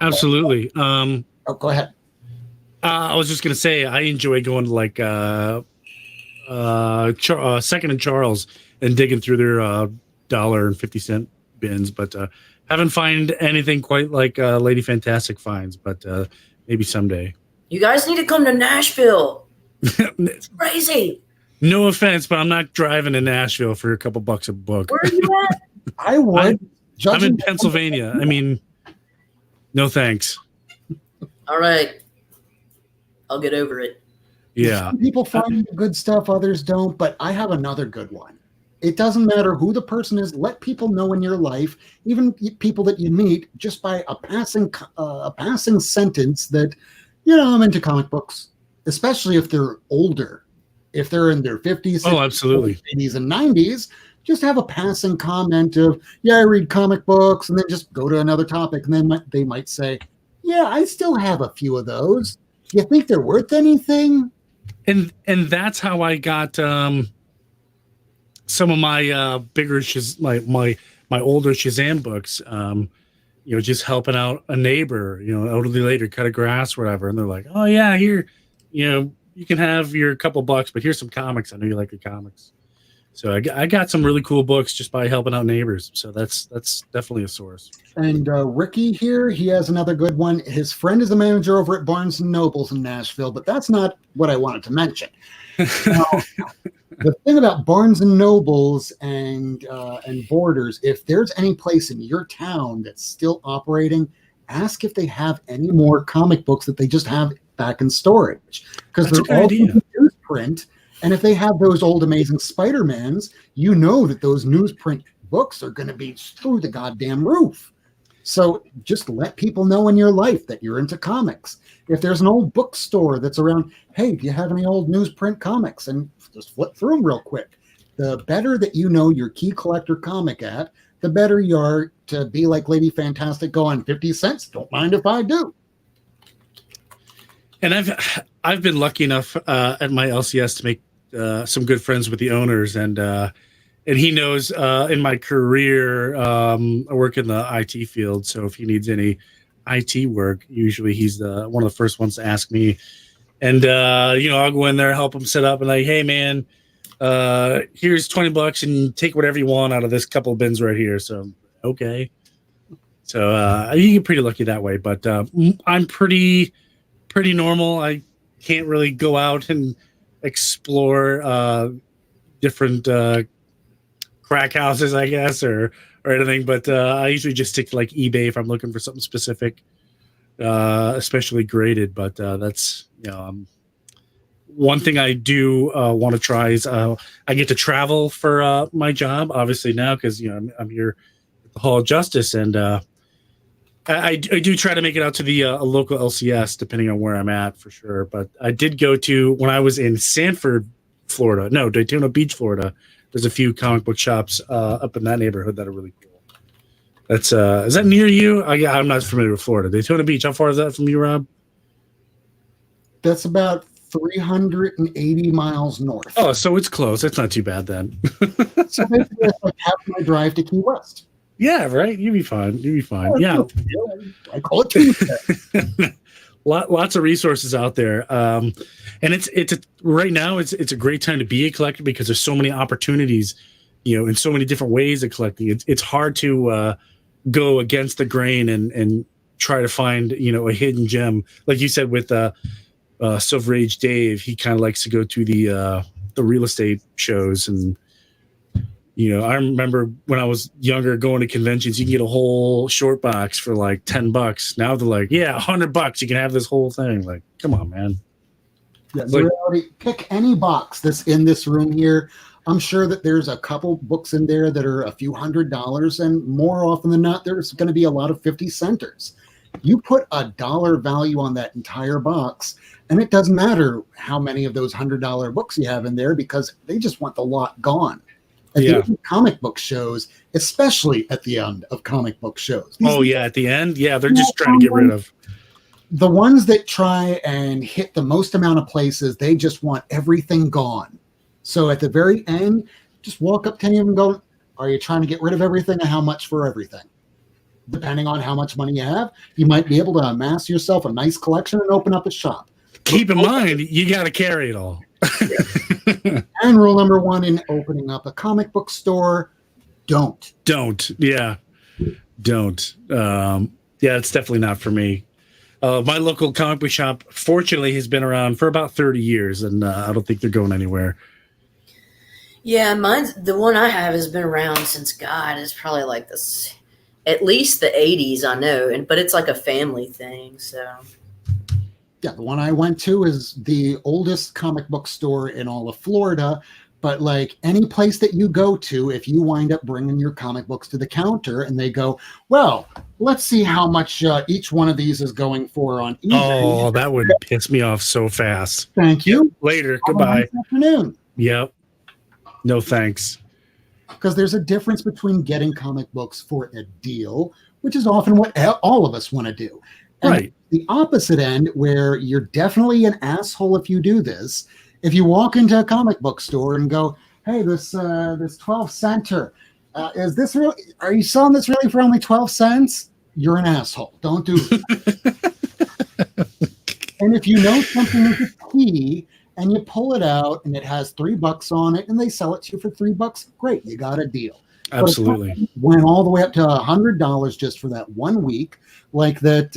Absolutely. Go ahead. I was just gonna say I enjoy going to like Second and Charles and digging through their $1.50 bins, but haven't find anything quite like Lady Fantastic finds, but maybe someday. You guys need to come to Nashville. It's crazy. No offense, but I'm not driving to Nashville for a couple bucks a book. Where are you at? I would. I'm in Pennsylvania. I mean, no thanks. All right. I'll get over it. Yeah. Some people find good stuff, others don't, but I have another good one. It doesn't matter who the person is. Let people know in your life, even people that you meet, just by a passing sentence that, I'm into comic books, especially if they're older. If they're in their 50s, 60s, absolutely. 80s, and 90s, just have a passing comment of, yeah, I read comic books, and then just go to another topic. And then they might say, yeah, I still have a few of those. You think they're worth anything? And that's how I got some of my bigger my older Shazam books. Just helping out a neighbor, elderly lady, cut a grass, whatever, and they're like, "Oh yeah, here, you can have your couple bucks, but here's some comics. I know you like your comics." So I got some really cool books just by helping out neighbors. So that's definitely a source. And Ricky here, he has another good one. His friend is the manager over at Barnes & Nobles in Nashville, but that's not what I wanted to mention. Now, the thing about Barnes & Nobles and Borders, if there's any place in your town that's still operating, ask if they have any more comic books that they just have back in storage. Because they're all newsprint. And if they have those old Amazing Spider-Mans, you know that those newsprint books are going to be through the goddamn roof. So just let people know in your life that you're into comics. If there's an old bookstore that's around, hey, do you have any old newsprint comics? And just flip through them real quick. The better that you know your key collector comic at, the better you are to be like Lady Fantastic, go on 50 cents. Don't mind if I do. And I've been lucky enough at my LCS to make some good friends with the owners, and he knows in my career I work in the IT field, so if he needs any IT work, usually he's one of the first ones to ask me. And I'll go in there, help him set up, and like, hey man, here's $20 and take whatever you want out of this couple of bins right here. So okay, so you get pretty lucky that way, but I'm pretty normal. I can't really go out and explore different crack houses, I guess, or anything, but I usually just stick to like eBay if I'm looking for something specific, especially graded. But that's one thing I do want to try is I get to travel for my job, obviously now, because I'm here at the Hall of Justice, and I do try to make it out to the a local LCS, depending on where I'm at, for sure. But I did go to, when I was in Daytona Beach, Florida. There's a few comic book shops up in that neighborhood that are really cool. That's is that near you? I'm not familiar with Florida. Daytona Beach. How far is that from you, Rob? That's about 380 miles north. Oh, so it's close. That's not too bad then. So basically, it's like half my drive to Key West. Yeah, right. You'd be fine. Yeah. I call it Tuesday. lots of resources out there. And right now it's a great time to be a collector because there's so many opportunities, in so many different ways of collecting. It's hard to go against the grain and try to find, a hidden gem. Like you said with Silver Age Dave, he kind of likes to go to the real estate shows. And I remember when I was younger going to conventions, you can get a whole short box for like $10. Now they're like, yeah, $100, you can have this whole thing. Like, come on, man. Yeah, the reality, pick any box that's in this room here. I'm sure that there's a couple books in there that are a few $100, and more often than not, there's going to be a lot of 50 centers. You put a dollar value on that entire box, and it doesn't matter how many of those $100 books you have in there because they just want the lot gone. At the end of comic book shows, especially at the end of comic book shows. At the end? Yeah, they're just trying to get rid of. The ones that try and hit the most amount of places, they just want everything gone. So at the very end, just walk up to him and go, are you trying to get rid of everything and how much for everything? Depending on how much money you have, you might be able to amass yourself a nice collection and open up a shop. Keep in mind, you got to carry it all. And rule number one in opening up a comic book store, don't. Yeah, don't. It's definitely not for me. My local comic book shop, fortunately, has been around for about 30 years, and I don't think they're going anywhere. Yeah, the one I have has been around since, God, it's probably like this, at least the 80s, I know, but it's like a family thing, so. Yeah, the one I went to is the oldest comic book store in all of Florida. But like any place that you go to, if you wind up bringing your comic books to the counter and they go, well, let's see how much each one of these is going for on eBay. Oh, that would piss me off so fast. Thank you. Yep. Later. Goodbye. Nice afternoon. Yep. No thanks. Because there's a difference between getting comic books for a deal, which is often what all of us want to do. And right. The opposite end, where you're definitely an asshole if you do this. If you walk into a comic book store and go, hey, this 12 center, is this real? Are you selling this really for only 12 cents? You're an asshole. Don't do that. And if you know something is a key and you pull it out and it has $3 on it and they sell it to you for $3, great, you got a deal. Absolutely. Went all the way up to $100 just for that 1 week, like that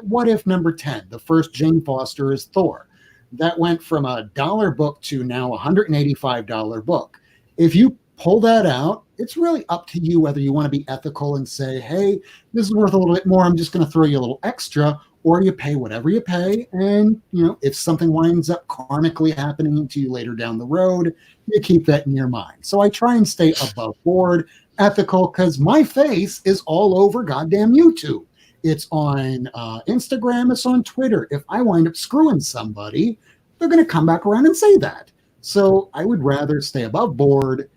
What If number 10, the first Jane Foster is Thor. That went from a $1 book to now a $185 book. If you pull that out, it's really up to you whether you want to be ethical and say, hey, this is worth a little bit more, I'm just going to throw you a little extra, or you pay whatever you pay. And, if something winds up karmically happening to you later down the road, you keep that in your mind. So I try and stay above board, ethical, because my face is all over goddamn YouTube. It's on Instagram. It's on Twitter. If I wind up screwing somebody, they're going to come back around and say that. So I would rather stay above board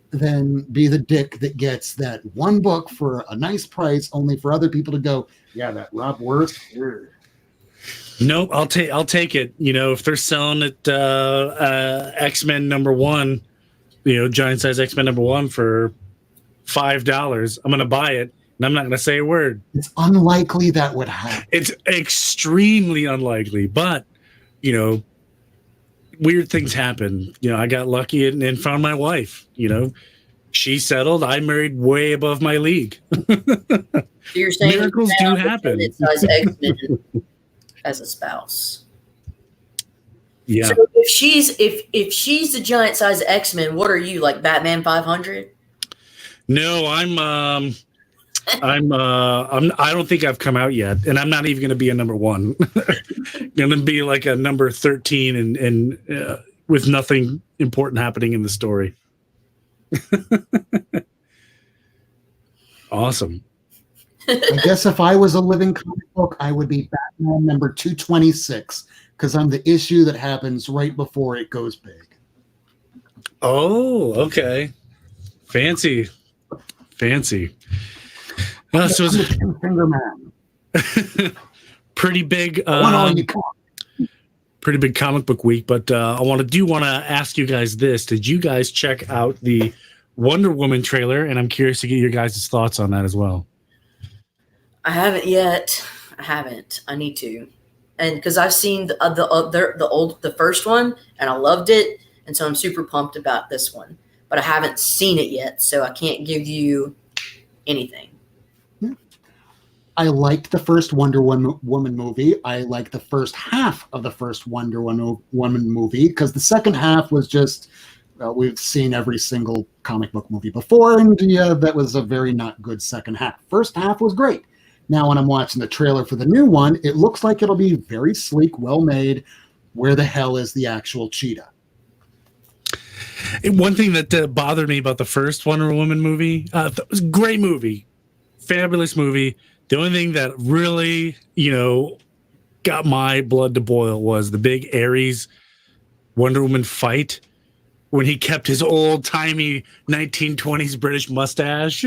than be the dick that gets that one book for a nice price, only for other people to go, yeah, that Rob Worth. Nope, I'll take it. If they're selling it X-Men #1, giant size X-Men #1 for $5, I'm going to buy it. And I'm not going to say a word. It's unlikely that would happen. It's extremely unlikely, but, weird things happen. I got lucky and found my wife. She settled. I married way above my league. You're saying miracles do happen. Size X-Men as a spouse. Yeah. So if she's the giant size X-Men, what are you, like Batman 500? No, I don't think I've come out yet, and I'm not even going to be a #1. Going to be like a number 13, and with nothing important happening in the story. Awesome. I guess if I was a living comic book, I would be Batman number 226 because I'm the issue that happens right before it goes big. Oh, okay. Fancy. So it's Finger Man. pretty big. Pretty big comic book week, but I want to ask you guys this: did you guys check out the Wonder Woman trailer? And I'm curious to get your guys' thoughts on that as well. I haven't yet. I need to. and because I've seen the first one and I loved it, and so I'm super pumped about this one. But I haven't seen it yet, so I can't give you anything. I liked the first Wonder Woman movie. I liked the first half of the first Wonder Woman movie because the second half was just, we've seen every single comic book movie before, and yeah, that was a very not good second half. First half was great. Now, when I'm watching the trailer for the new one, it looks like it'll be very sleek, well made. Where the hell is the actual cheetah? One thing that bothered me about the first Wonder Woman movie, it was a great movie, fabulous movie. The only thing that really, got my blood to boil was the big Ares Wonder Woman fight when he kept his old-timey 1920s British mustache.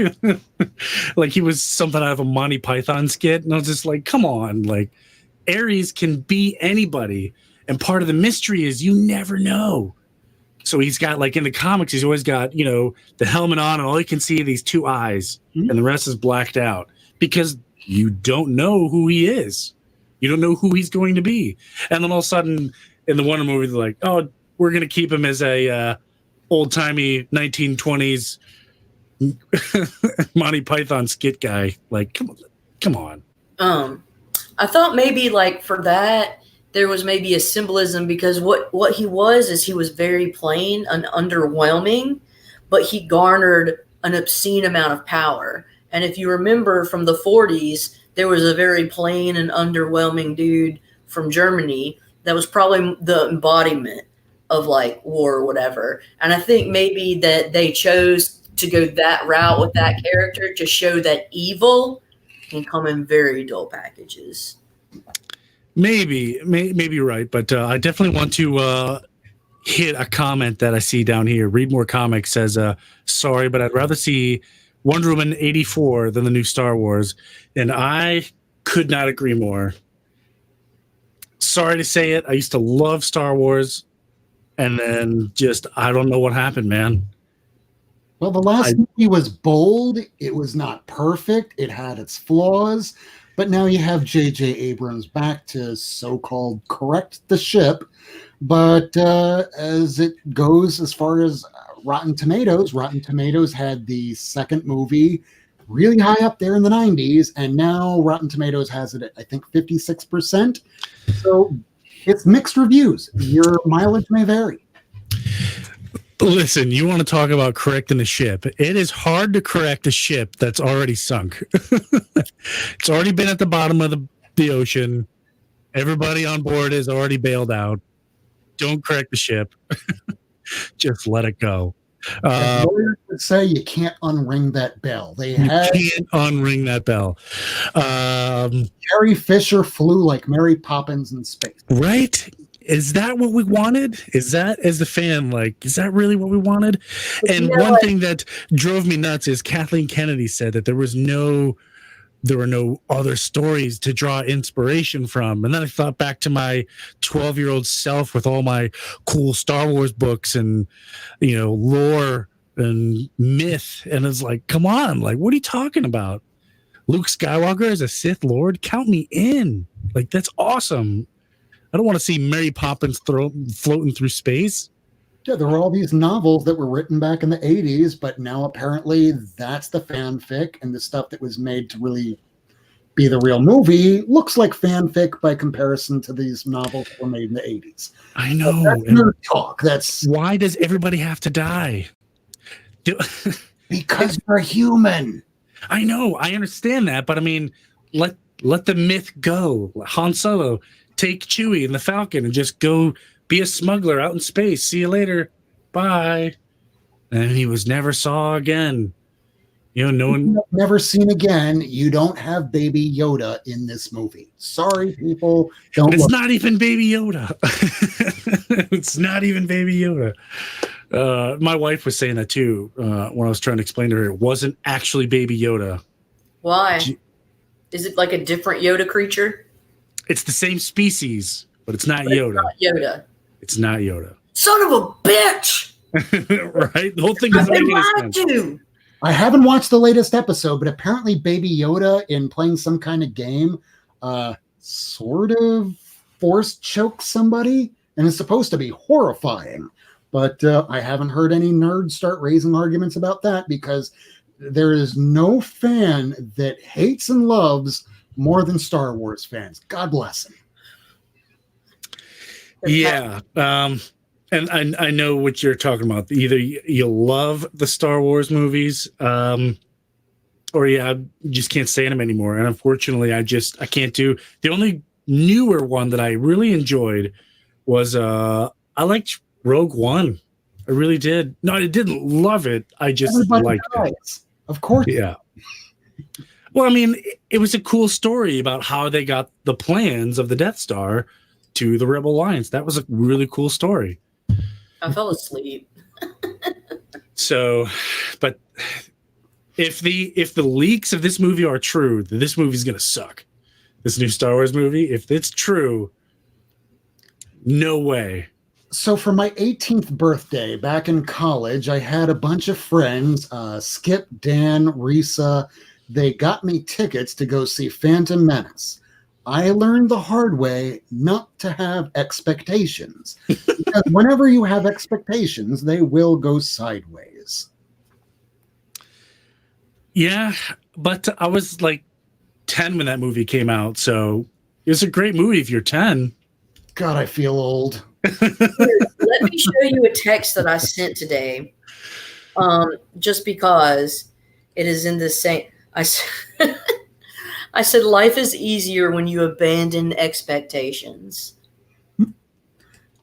Like he was something out of a Monty Python skit. And I was just like, come on. Like, Ares can be anybody. And part of the mystery is you never know. So he's got, like, in the comics, he's always got, the helmet on, and all you can see are these two eyes, and the rest is blacked out. Because you don't know who he is. You don't know who he's going to be. And then all of a sudden, in the Wonder movie, they're like, oh, we're going to keep him as a old-timey 1920s Monty Python skit guy. Like, come on. I thought maybe, like, for that, there was maybe a symbolism because what he was is he was very plain and underwhelming, but he garnered an obscene amount of power. And if you remember from the 40s, there was a very plain and underwhelming dude from Germany that was probably the embodiment of like war or whatever. And I think maybe that they chose to go that route with that character to show that evil can come in very dull packages. Maybe you're right, but I definitely want to hit a comment that I see down here. Read More Comics says, sorry, but I'd rather see Wonder Woman 84 than the new Star Wars. And I could not agree more. Sorry to say it. I used to love Star Wars. And then just, I don't know what happened, man. Well, the last movie was bold. It was not perfect. It had its flaws. But now you have J.J. Abrams back to so-called correct the ship. But as it goes, as far as Rotten Tomatoes had the second movie really high up there in the 90s, and now Rotten Tomatoes has it at, I think, 56%. So it's mixed reviews. Your mileage may vary. Listen, you want to talk about correcting the ship. It is hard to correct a ship that's already sunk. It's already been at the bottom of the ocean. Everybody on board is already bailed out. Don't correct the ship. Just let it go. Lawyers would say you can't unring that bell. You can't unring that bell. Carrie Fisher flew like Mary Poppins in space. Right? Is that what we wanted? Is that, as the fan, like, is that really what we wanted? And one thing that drove me nuts is Kathleen Kennedy said that there were no other stories to draw inspiration from. And then I thought back to my 12-year-old self with all my cool Star Wars books and, lore and myth. And it's like, come on, like, what are you talking about? Luke Skywalker as a Sith Lord? Count me in. Like, that's awesome. I don't want to see Mary Poppins floating through space. Yeah, there were all these novels that were written back in the 80s, but now apparently that's the fanfic, and the stuff that was made to really be the real movie looks like fanfic by comparison to these novels that were made in the 80s. I know. That's nerd talk. Why does everybody have to die? Because you're human. I know. I understand that, but I mean, let the myth go. Han Solo, take Chewie and the Falcon and just go be a smuggler out in space. See you later. Bye. And he was never saw again. No one never seen again. You don't have Baby Yoda in this movie. Sorry, people. It's not even Baby Yoda. It's not even Baby Yoda. My wife was saying that too when I was trying to explain to her it wasn't actually Baby Yoda. Why? Is it like a different Yoda creature? It's the same species, but it's not Yoda. It's not Yoda. It's not Yoda. Son of a bitch! Right? The whole thing doesn't make any sense. I haven't watched the latest episode, but apparently Baby Yoda in playing some kind of game sort of force chokes somebody, and it's supposed to be horrifying. But I haven't heard any nerds start raising arguments about that, because there is no fan that hates and loves more than Star Wars fans. God bless them. Yeah. And I know what you're talking about. Either you love the Star Wars movies, or you just can't stand them anymore. And unfortunately, I can't do. The only newer one that I really enjoyed was I liked Rogue One. I really did. No, I didn't love it. I just liked it. Of course. Yeah. Well, I mean, it was a cool story about how they got the plans of the Death Star to the Rebel Alliance. That was a really cool story. I fell asleep. So, but if the leaks of this movie are true, this movie's gonna suck. This new Star Wars movie, if it's true, no way. So for my 18th birthday back in college, I had a bunch of friends, Skip, Dan, Risa. They got me tickets to go see Phantom Menace. I learned the hard way not to have expectations. Because whenever you have expectations, they will go sideways. Yeah, but I was like 10 when that movie came out, so it was a great movie if you're 10. God, I feel old. Let me show you a text that I sent today. Just because it is in the same. I said, life is easier when you abandon expectations.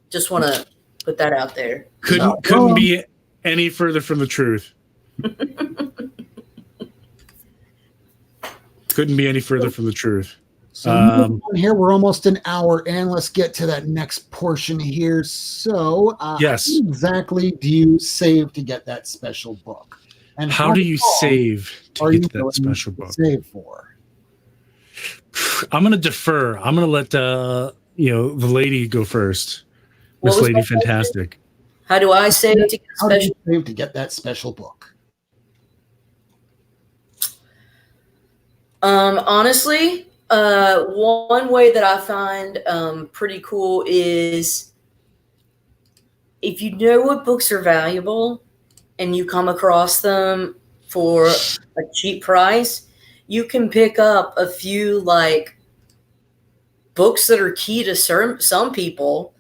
Just want to put that out there. Couldn't be any further from the truth. Couldn't be any further from the truth. So here we're almost an hour in. Let's get to that next portion here. So, yes, how exactly do you save to get that special book? And how do you save to get that special book? Save for? I'm going to defer. I'm going to let the lady go first. Miss Lady Fantastic. How do I save to get How do you save to get that special book? Honestly, one way that I find pretty cool is if you know what books are valuable and you come across them for a cheap price, you can pick up a few like books that are key to some people,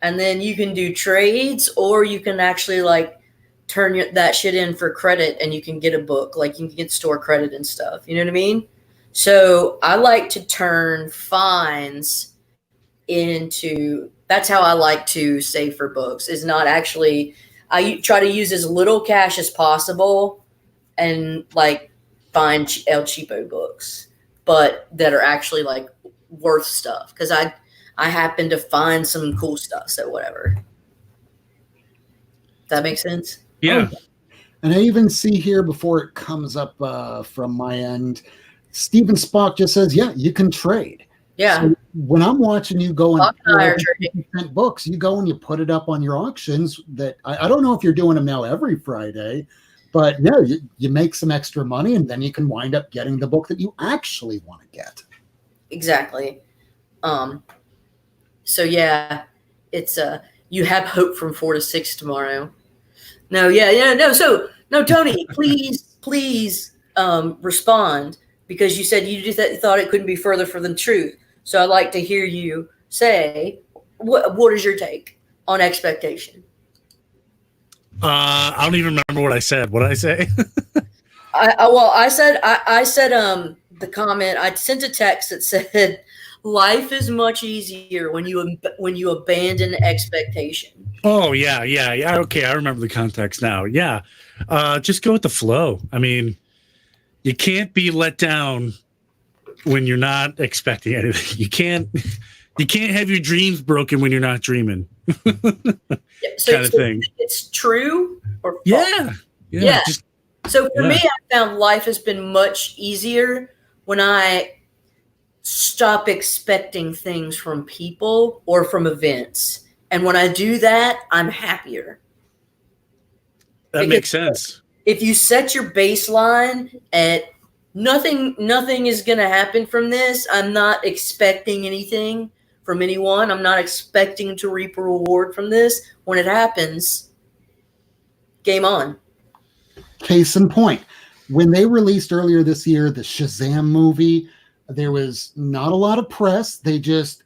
and then you can do trades, or you can actually like turn that shit in for credit and you can get a book. Like you can get store credit and stuff. You know what I mean? So I like to turn finds into, that's how I like to save for books, is not actually, I try to use as little cash as possible and like find El Cheapo books, but that are actually like worth stuff. Cause I happen to find some cool stuff. So whatever. Does that make sense? Yeah. Oh. And I even see here before it comes up from my end, Steven Spock just says, yeah, you can trade. Yeah. So when I'm watching you go and books, you go and you put it up on your auctions that I don't know if you're doing them now every Friday, but no, you make some extra money and then you can wind up getting the book that you actually want to get. Exactly. So yeah, it's you have hope from 4 to 6 tomorrow. No, no, Tony, please respond, because you said you just thought it couldn't be further from the truth. So I'd like to hear you say what is your take on expectation? I don't even remember what I said. What did I say? I said the comment. I sent a text that said, "Life is much easier when you abandon expectation." Oh yeah. Okay, I remember the context now. Yeah, just go with the flow. I mean, you can't be let down when you're not expecting anything. You can't have your dreams broken when you're not dreaming. Kind of thing. It's true or false? Yeah. So for me, I found life has been much easier when I stop expecting things from people or from events. And when I do that, I'm happier. That makes sense. If you set your baseline at nothing is going to happen from this, I'm not expecting anything from anyone. I'm not expecting to reap a reward from this. When it happens, game on. Case in point, when they released earlier this year the Shazam movie, there was not a lot of press. They just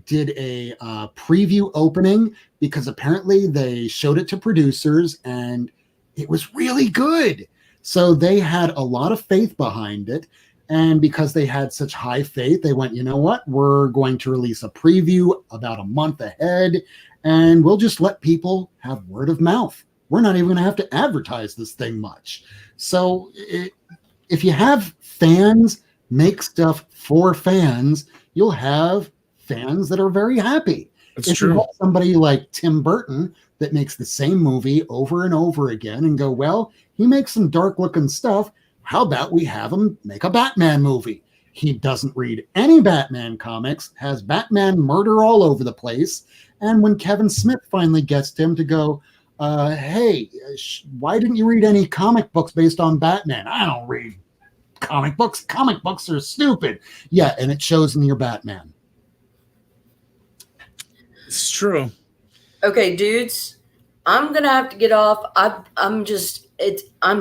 did a preview opening because apparently they showed it to producers and it was really good. So they had a lot of faith behind it. And because they had such high faith, they went, you know what? We're going to release a preview about a month ahead, and we'll just let people have word of mouth. We're not even going to have to advertise this thing much. So if you have fans make stuff for fans, you'll have fans that are very happy. That's if true. You have somebody like Tim Burton that makes the same movie over and over again and go, well, he makes some dark looking stuff. How about we have him make a Batman movie? He doesn't read any Batman comics, has Batman murder all over the place. And when Kevin Smith finally gets him to go, hey, why didn't you read any comic books based on Batman? I don't read comic books. Comic books are stupid. Yeah, and it shows in your Batman. It's true. Okay, dudes, I'm gonna have to get off. I'm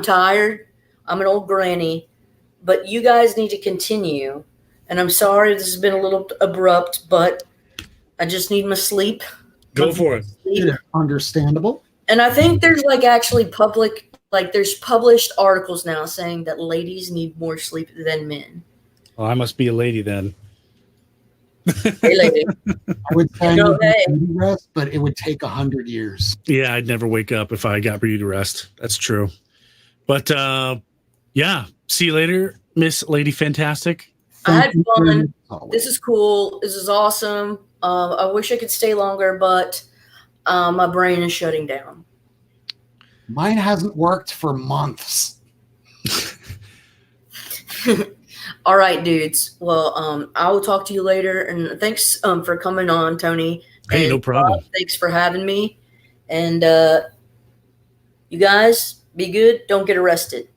tired. I'm an old granny, but you guys need to continue. And I'm sorry this has been a little abrupt, but I just need my sleep. Go for it. Yeah, understandable. And I think there's actually there's published articles now saying that ladies need more sleep than men. Oh, I must be a lady then. Hey, lady. I would say No, hey. rest, but it would take 100 years. Yeah, I'd never wake up if I got beauty rest. That's true. But yeah, see you later, Miss Lady Fantastic. I had fun. Always. This is cool. This is awesome. I wish I could stay longer, but my brain is shutting down. Mine hasn't worked for months. All right, dudes. Well, I will talk to you later. And thanks for coming on, Tony. Hey, And, no problem. thanks for having me. And you guys, be good. Don't get arrested.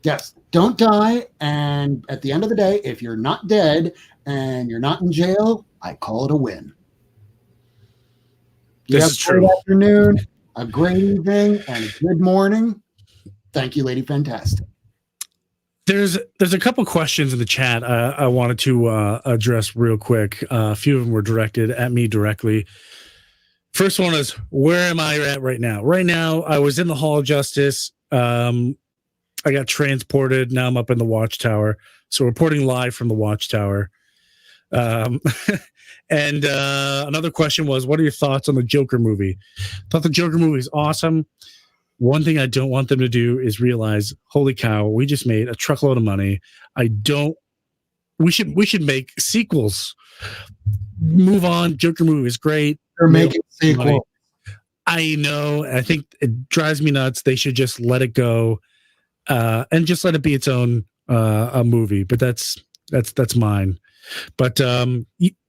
Yes, don't die. And at the end of the day, if you're not dead and you're not in jail, I call it a win. This Have is a great true. afternoon, a great evening, and a good morning. Thank you, Lady Fantastic. There's a couple questions in the chat I wanted to address real quick. A few of them were directed at me directly. First one is, where am I at right now? Right now, I was in the Hall of Justice. I got transported. Now I'm up in the Watchtower. So reporting live from the Watchtower. And another question was, what are your thoughts on the Joker movie? Thought the Joker movie is awesome. One thing I don't want them to do is realize, holy cow, we just made a truckload of money. We should make sequels. Move on. Joker movie is great. They're making sequels. Money. I know. I think it drives me nuts. They should just let it go, and just let it be its own a movie. But that's mine. But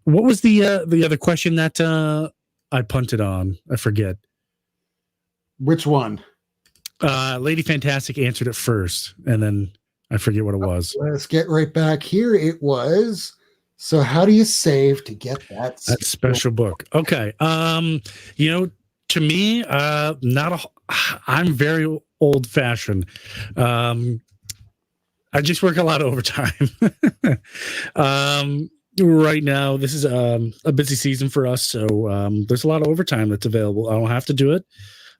what was the other question that I punted on? I forget. Which one? Lady Fantastic answered it first, and then I forget what it was. Let's get right back here. It was, so how do you save to get that special book? Okay. To me, I'm very old fashioned. I just work a lot of overtime. Right now, this is a busy season for us, so there's a lot of overtime that's available. I don't have to do it,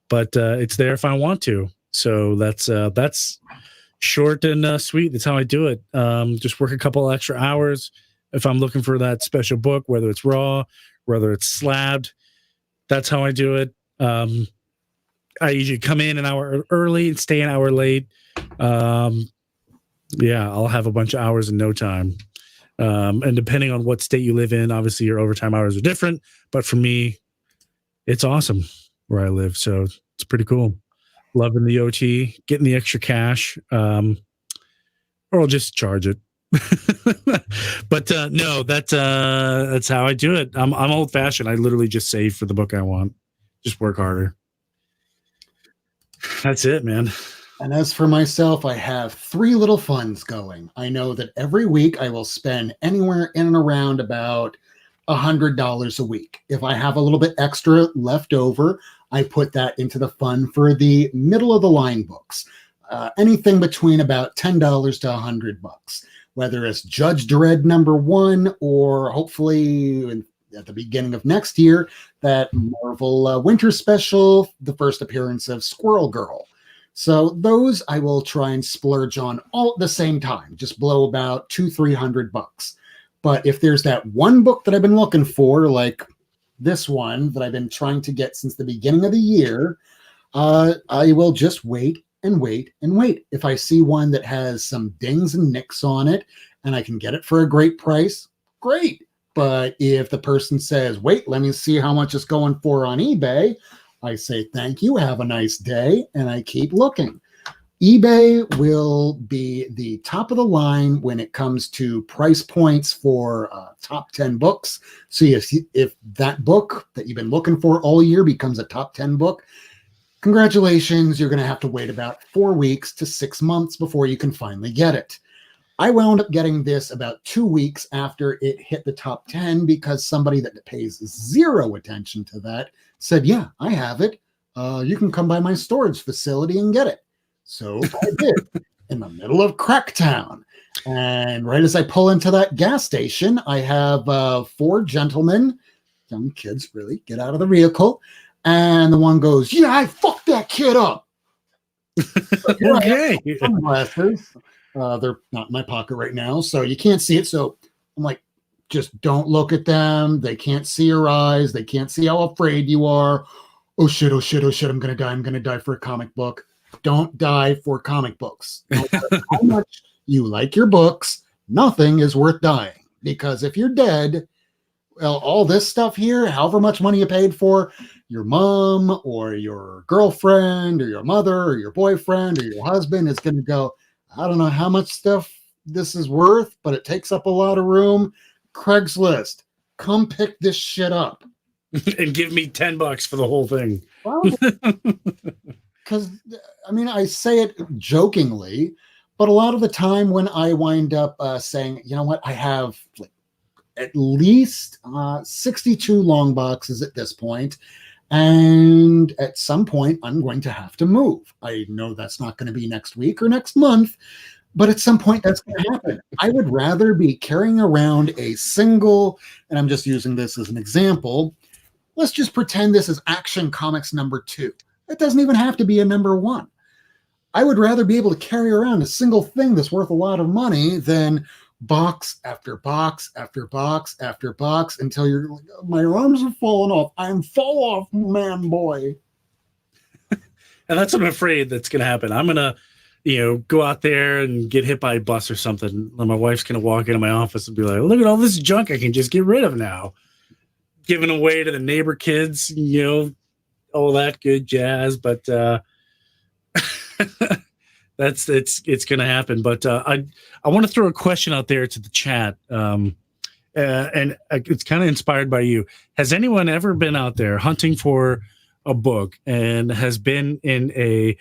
but it's there if I want to. So that's short and sweet. That's how I do it. Just work a couple extra hours if I'm looking for that special book, whether it's raw, whether it's slabbed. That's how I do it. I usually come in an hour early and stay an hour late. Yeah, I'll have a bunch of hours in no time. And depending on what state you live in, obviously your overtime hours are different. But for me, it's awesome where I live. So it's pretty cool. Loving the OT, getting the extra cash, or I'll just charge it. But no, that's how I do it. I'm old fashioned. I literally just save for the book I want. Just work harder. That's it, man. And as for myself, I have 3 little funds going. I know that every week I will spend anywhere in and around about $100 a week. If I have a little bit extra left over, I put that into the fund for the middle of the line books. Anything between about $10 to $100, whether it's Judge Dredd #1 or hopefully at the beginning of next year, that Marvel Winter Special, the first appearance of Squirrel Girl. So those I will try and splurge on all at the same time, just blow about $200-300. But if there's that one book that I've been looking for, like this one that I've been trying to get since the beginning of the year, I will just wait and wait and wait. If I see one that has some dings and nicks on it and I can get it for a great price, great. But if the person says, wait, let me see how much it's going for on eBay, I say, thank you, have a nice day, and I keep looking. eBay will be the top of the line when it comes to price points for top 10 books. So if that book that you've been looking for all year becomes a top 10 book, congratulations, you're going to have to wait about 4 weeks to 6 months before you can finally get it. I wound up getting this about 2 weeks after it hit the top 10 because somebody that pays zero attention to that said, yeah, I have it. You can come by my storage facility and get it. So I did in the middle of Cracktown. And right as I pull into that gas station, I have 4 gentlemen, young kids really, get out of the vehicle. And the one goes, yeah, I fucked that kid up. Okay. Sunglasses. They're not in my pocket right now, so you can't see it. So I'm like, just don't look at them. They can't see your eyes. They can't see how afraid you are. Oh shit, oh shit, oh shit. I'm going to die. I'm going to die for a comic book. Don't die for comic books. No matter how much you like your books, nothing is worth dying. Because if you're dead, well, all this stuff here, however much money you paid for, your mom or your girlfriend or your mother or your boyfriend or your husband is going to go, I don't know how much stuff this is worth, but it takes up a lot of room. Craigslist, come pick this shit up. And give me $10 for the whole thing. Because, I mean, I say it jokingly, but a lot of the time when I wind up saying, you know what, I have like at least 62 long boxes at this point, and at some point I'm going to have to move. I know that's not going to be next week or next month, but at some point that's going to happen. I would rather be carrying around a single, and I'm just using this as an example. Let's just pretend this is Action Comics #2. It doesn't even have to be a #1. I would rather be able to carry around a single thing that's worth a lot of money than box after box after box after box until you're like, my arms are falling off. I'm fall off, man, boy. And that's what I'm afraid that's going to happen. I'm going to, go out there and get hit by a bus or something. And my wife's going to walk into my office and be like, look at all this junk I can just get rid of now. Giving away to the neighbor kids, all that good jazz. But it's going to happen. But I want to throw a question out there to the chat. And it's kind of inspired by you. Has anyone ever been out there hunting for a book and has been in a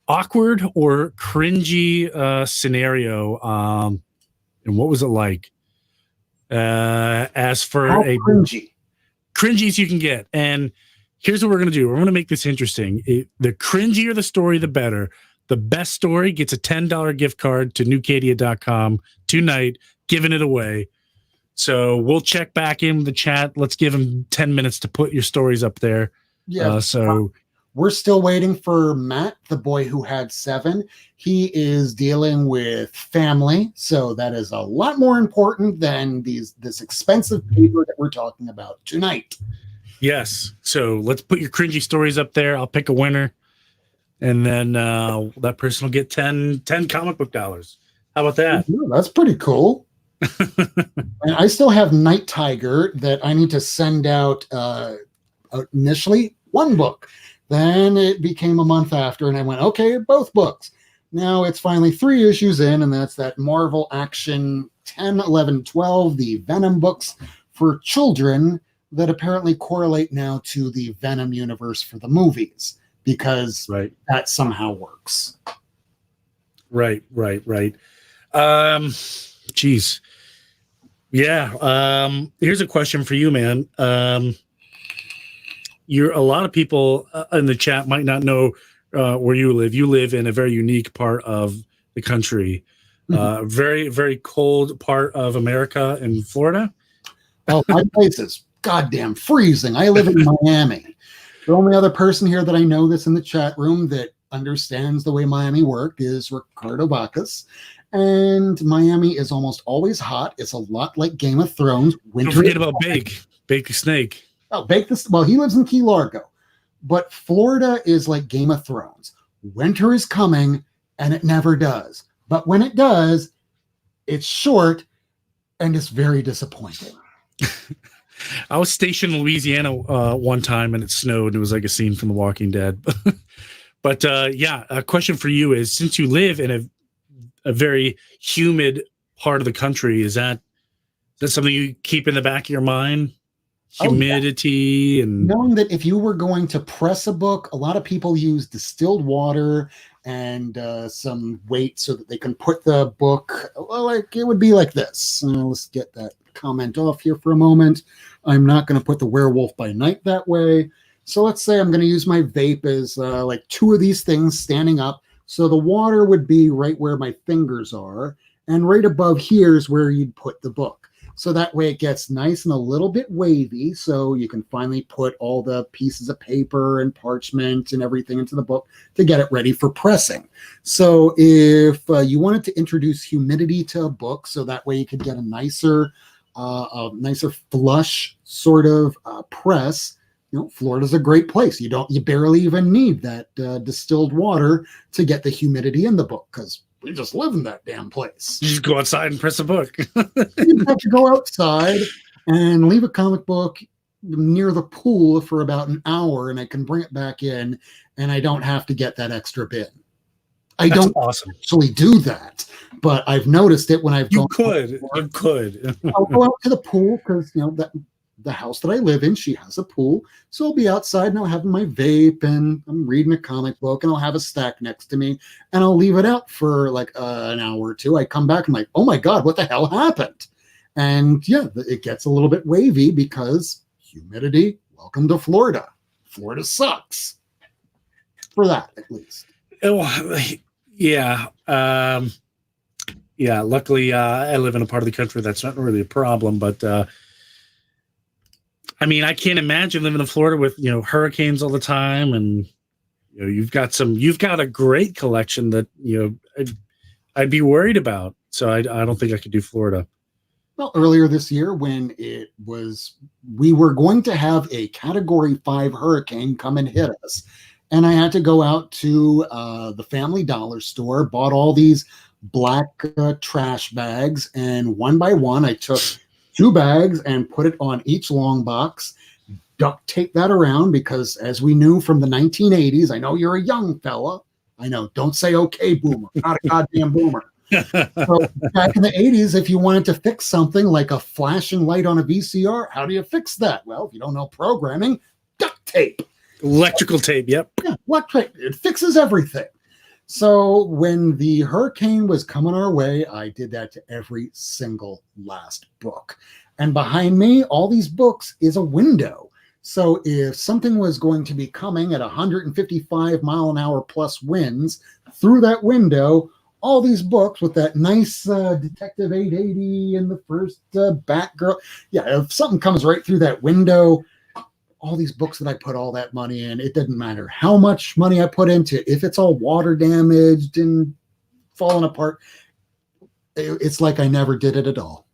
awkward or cringy scenario? And what was it like? As for How a cringy as you can get. And here's what we're going to do. We're going to make this interesting. The cringier the story, the better. The best story gets a $10 gift card to newcadia.com tonight, giving it away. So we'll check back in the chat. Let's give them 10 minutes to put your stories up there. Yeah. We're still waiting for Matt, the boy who had 7. He is dealing with family, so that is a lot more important than this expensive paper that we're talking about tonight. Yes. So let's put your cringy stories up there. I'll pick a winner, and then that person will get 10 comic book dollars. How about that? Yeah, that's pretty cool. And I still have Night Tiger that I need to send out initially 1 book. Then it became a month after, and I went, okay, both books. Now it's finally 3 issues in, and that's that Marvel Action 10, 11, 12, the Venom books for children that apparently correlate now to the Venom universe for the movies, because that somehow works. Right. Geez. Yeah. Here's a question for you, man. A lot of people in the chat might not know where you live. You live in a very unique part of the country, very, very cold part of America in Florida. Oh, my place is goddamn freezing. I live in Miami. The only other person here that I know that's in the chat room that understands the way Miami work is Ricardo Bacchus. And Miami is almost always hot. It's a lot like Game of Thrones. Don't forget about Bake the Snake. Oh, Bake this. Well, he lives in Key Largo. But Florida is like Game of Thrones. Winter is coming, and it never does. But when it does, it's short, and it's very disappointing. I was stationed in Louisiana one time, and it snowed. It was like a scene from The Walking Dead. But yeah, a question for you is: since you live in a very humid part of the country, is that something you keep in the back of your mind? Humidity and knowing that if you were going to press a book, a lot of people use distilled water and some weight so that they can put the book like it would be like this. Let's get that comment off here for a moment. I'm not going to put the Werewolf by Night that way. So let's say I'm going to use my vape as like two of these things standing up. So the water would be right where my fingers are, and right above here is where you'd put the book. So that way it gets nice and a little bit wavy, so you can finally put all the pieces of paper and parchment and everything into the book to get it ready for pressing. So if you wanted to introduce humidity to a book, so that way you could get a nicer flush sort of press, Florida's a great place. You barely even need that distilled water to get the humidity in the book, because we just live in that damn place. You just go outside and press a book. You have to go outside and leave a comic book near the pool for about an hour, and I can bring it back in, and I don't have to get that extra bin. That's don't awesome. actually do that, but I've noticed it when I've You could. I'll go out to the pool because the house that I live in, she has a pool. So I'll be outside and I'll have my vape and I'm reading a comic book and I'll have a stack next to me and I'll leave it out for like an hour or two. I come back and I'm like, oh my God, what the hell happened? And yeah, it gets a little bit wavy because humidity. Welcome to Florida. Florida sucks. For that, at least. Oh, yeah. Yeah. Luckily, I live in a part of the country that's not really a problem, but I mean, I can't imagine living in Florida with hurricanes all the time, and you've got a great collection that I'd be worried about. So I don't think I could do Florida. Well, earlier this year, when we were going to have a Category 5 hurricane come and hit us, and I had to go out to the Family Dollar store, bought all these black trash bags, and one by one, I took 2 bags and put it on each long box, duct tape that around because as we knew from the 1980s, I know you're a young fella. I know, don't say okay, boomer, not a goddamn boomer. So back in the 80s, if you wanted to fix something like a flashing light on a VCR, how do you fix that? Well, if you don't know programming, duct tape. Electrical tape, yep. Yeah, electric. It fixes everything. So when the hurricane was coming our way, I did that to every single last book. And behind me, all these books is a window. So if something was going to be coming at 155 mile an hour plus winds through that window, all these books with that nice Detective 880 and the first Batgirl. Yeah, if something comes right through that window, all these books that I put all that money in, it doesn't matter how much money I put into it. If it's all water damaged and falling apart, it's like I never did it at all.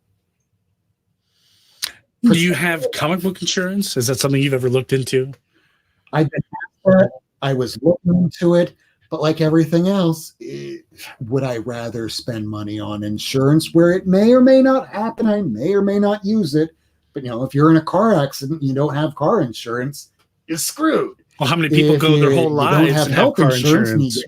Do you have comic book insurance? Is that something you've ever looked into? I've been asked that. I was looking into it, but like everything else, would I rather spend money on insurance where it may or may not happen? I may or may not use it. But, if you're in a car accident and you don't have car insurance, you're screwed. Well, how many people go their whole lives and have car insurance?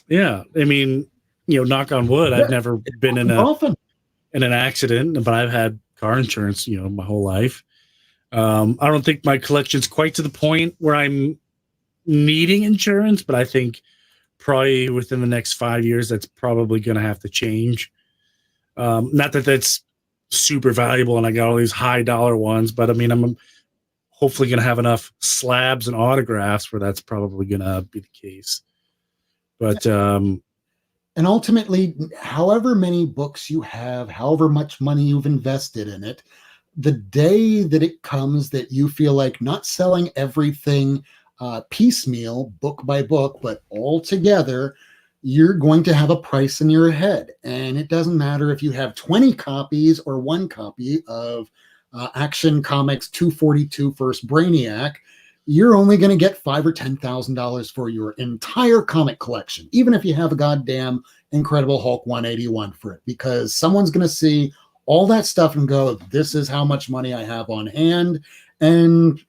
Yeah. I mean, knock on wood, I've never been in an accident, but I've had car insurance, my whole life. I don't think my collection's quite to the point where I'm needing insurance, but I think probably within the next 5 years, that's probably going to have to change. Not that that's super valuable and I got all these high dollar ones, but I mean, I'm hopefully going to have enough slabs and autographs where that's probably going to be the case. But and ultimately, however many books you have, however much money you've invested in it, the day that it comes that you feel like not selling everything piecemeal, book by book, but all together, you're going to have a price in your head. And it doesn't matter if you have 20 copies or one copy of Action Comics 242 First Brainiac. You're only going to get $5,000 or $10,000 for your entire comic collection, even if you have a goddamn Incredible Hulk 181 for it, because someone's going to see all that stuff and go, this is how much money I have on hand. And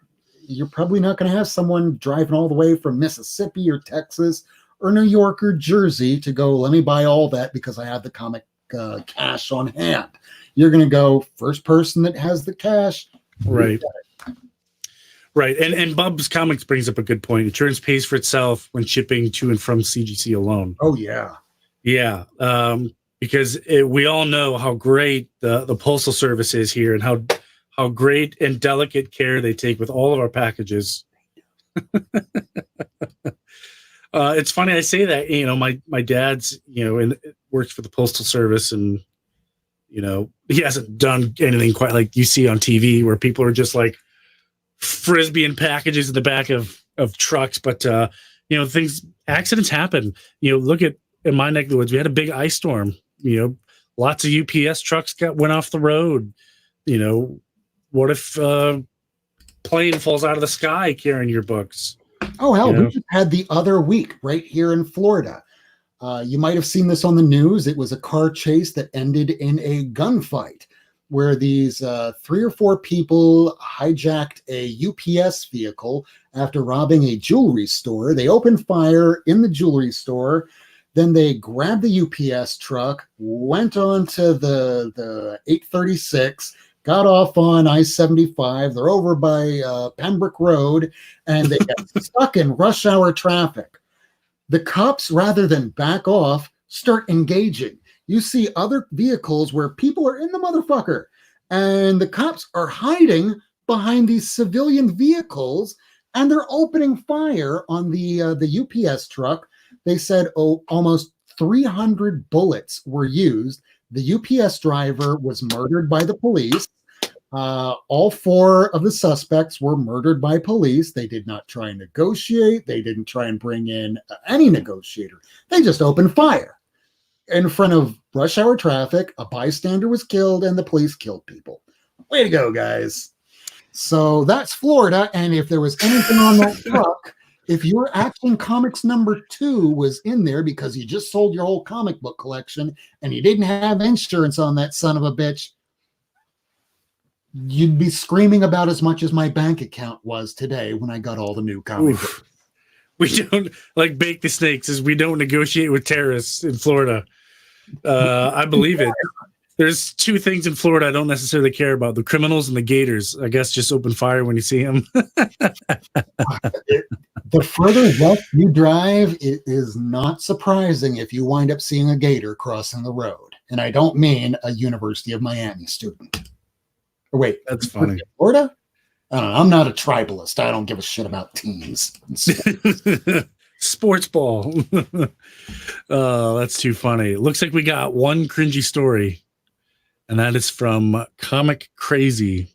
you're probably not going to have someone driving all the way from Mississippi or Texas or New York or Jersey to go, let me buy all that because I have the comic cash on hand. You're going to go first person that has the cash. Right. Right. And Bub's Comics brings up a good point. Insurance pays for itself when shipping to and from CGC alone. Oh, yeah. Yeah. Because we all know how great the Postal Service is here and how great and delicate care they take with all of our packages. It's funny I say that, my dad's, works for the Postal Service, and, he hasn't done anything quite like you see on TV where people are just like frisbeeing packages in the back of trucks. But, accidents happen. Look at in my neck of the woods, we had a big ice storm, lots of UPS trucks went off the road. What if plane falls out of the sky carrying your books? Oh, hell, we just had the other week right here in Florida. You might have seen this on the news. It was a car chase that ended in a gunfight where these 3 or 4 people hijacked a UPS vehicle after robbing a jewelry store. They opened fire in the jewelry store. Then they grabbed the UPS truck, went on to the 836, got off on I-75. They're over by Pembroke Road, and they got stuck in rush hour traffic. The cops, rather than back off, start engaging. You see other vehicles where people are in the motherfucker, and the cops are hiding behind these civilian vehicles, and they're opening fire on the UPS truck. They said, almost 300 bullets were used. The UPS driver was murdered by the police. All 4 of the suspects were murdered by police. They did not try and negotiate. They didn't try and bring in any negotiator. They just opened fire in front of rush hour traffic. A bystander was killed, and the police killed people. Way to go, guys. So that's Florida. And if there was anything on that truck, if your Action Comics #2 was in there because you just sold your whole comic book collection and you didn't have insurance on that son of a bitch, you'd be screaming about as much as my bank account was today when I got all the new comic books. We don't, like Bake the Snakes, is we don't negotiate with terrorists in Florida. I believe it. There's 2 things in Florida I don't necessarily care about: the criminals and the gators. I guess just open fire when you see them. The further west you drive, it is not surprising if you wind up seeing a gator crossing the road. And I don't mean a University of Miami student. Or wait, that's funny. Florida? I don't know. I'm not a tribalist. I don't give a shit about teams. Sports ball. Oh, that's too funny. It looks like we got one cringy story, and that is from Comic Crazy.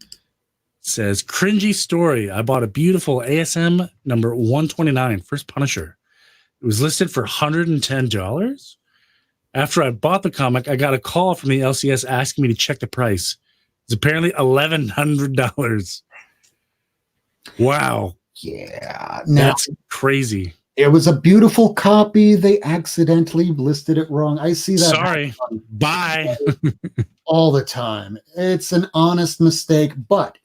It says, cringy story. I bought a beautiful ASM number 129, First Punisher. It was listed for $110. After I bought the comic, I got a call from the LCS asking me to check the price. It's apparently $1,100. Wow. Yeah. That's crazy. It was a beautiful copy. They accidentally listed it wrong. I see that. Sorry. Bye. All the time. It's an honest mistake, but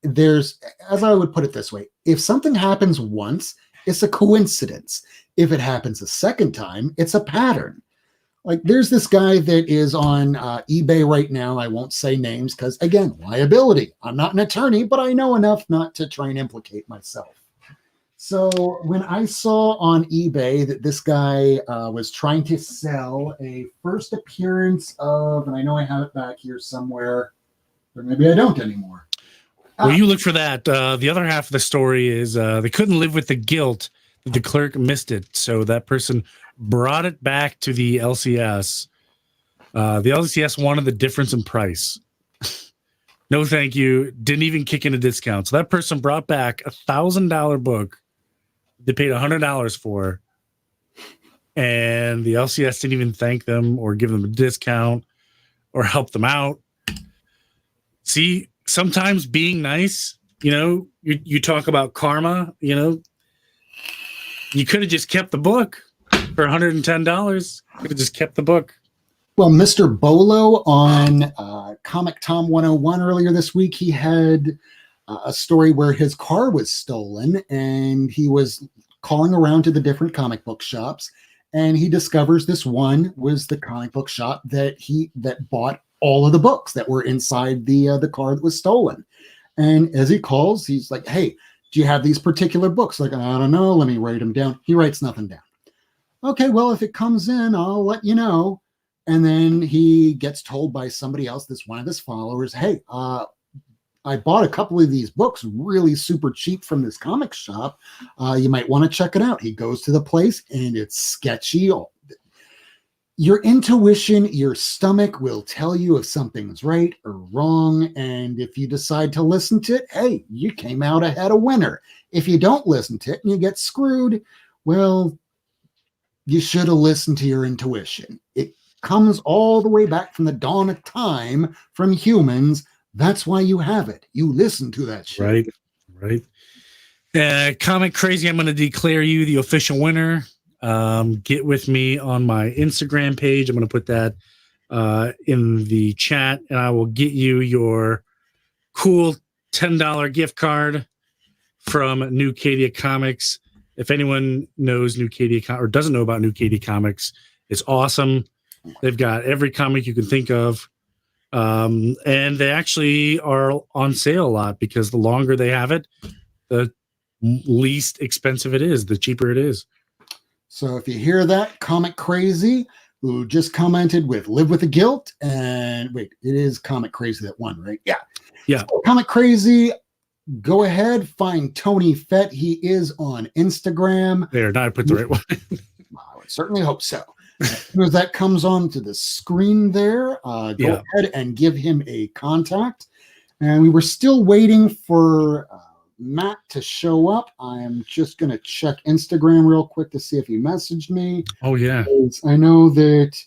there's, as I would put it this way, if something happens once, it's a coincidence. If it happens a second time, it's a pattern. Like, there's this guy that is on eBay right now. I won't say names because, again, liability. I'm not an attorney, but I know enough not to try and implicate myself. So when I saw on eBay that this guy was trying to sell a first appearance of, and I know I have it back here somewhere, or maybe I don't anymore. Well, you look for that. The other half of the story is they couldn't live with the guilt that the clerk missed it. So that person brought it back to the LCS. The LCS wanted the difference in price. No, thank you. Didn't even kick in a discount. So that person brought back $1,000 book they paid $100 for. And the LCS didn't even thank them or give them a discount or help them out. See, sometimes being nice, you talk about karma, you could have just kept the book for $110. Could have just kept the book. Well, Mr. Bolo on Comic Tom 101 earlier this week, he had a story where his car was stolen and he was calling around to the different comic book shops, and he discovers this one was the comic book shop that bought all of the books that were inside the car that was stolen. And as he calls, he's like, "Hey, do you have these particular books?" Like, "I don't know. Let me write them down." He writes nothing down. "Okay, well, if it comes in, I'll let you know." And then he gets told by somebody else, that's one of his followers, "Hey, I bought a couple of these books really super cheap from this comic shop. You might want to check it out." He goes to the place and it's sketchy. Your intuition, your stomach will tell you if something's right or wrong. And if you decide to listen to it, hey, you came out ahead a winner. If you don't listen to it and you get screwed, well, you should have listened to your intuition. It comes all the way back from the dawn of time from humans. That's why you have it. You listen to that shit. Right. Comic Crazy, I'm going to declare you the official winner. Get with me on my Instagram page. I'm going to put that in the chat, and I will get you your cool $10 gift card from New Cadia Comics. If anyone knows New Cadia or doesn't know about New Cadia Comics, it's awesome. They've got every comic you can think of. And they actually are on sale a lot because the longer they have it, the least expensive it is, the cheaper it is. So if you hear that, Comic Crazy, who just commented with Live with the Guilt, and wait, it is Comic Crazy that won, right? Yeah. So Comic Crazy, go ahead, find Tony Fett. He is on Instagram. There, now I put the right one. I would certainly hope so. As soon as that comes onto the screen there, go ahead and give him a contact. And we were still waiting for Matt to show up. I am just going to check Instagram real quick to see if he messaged me. Oh, yeah. I know that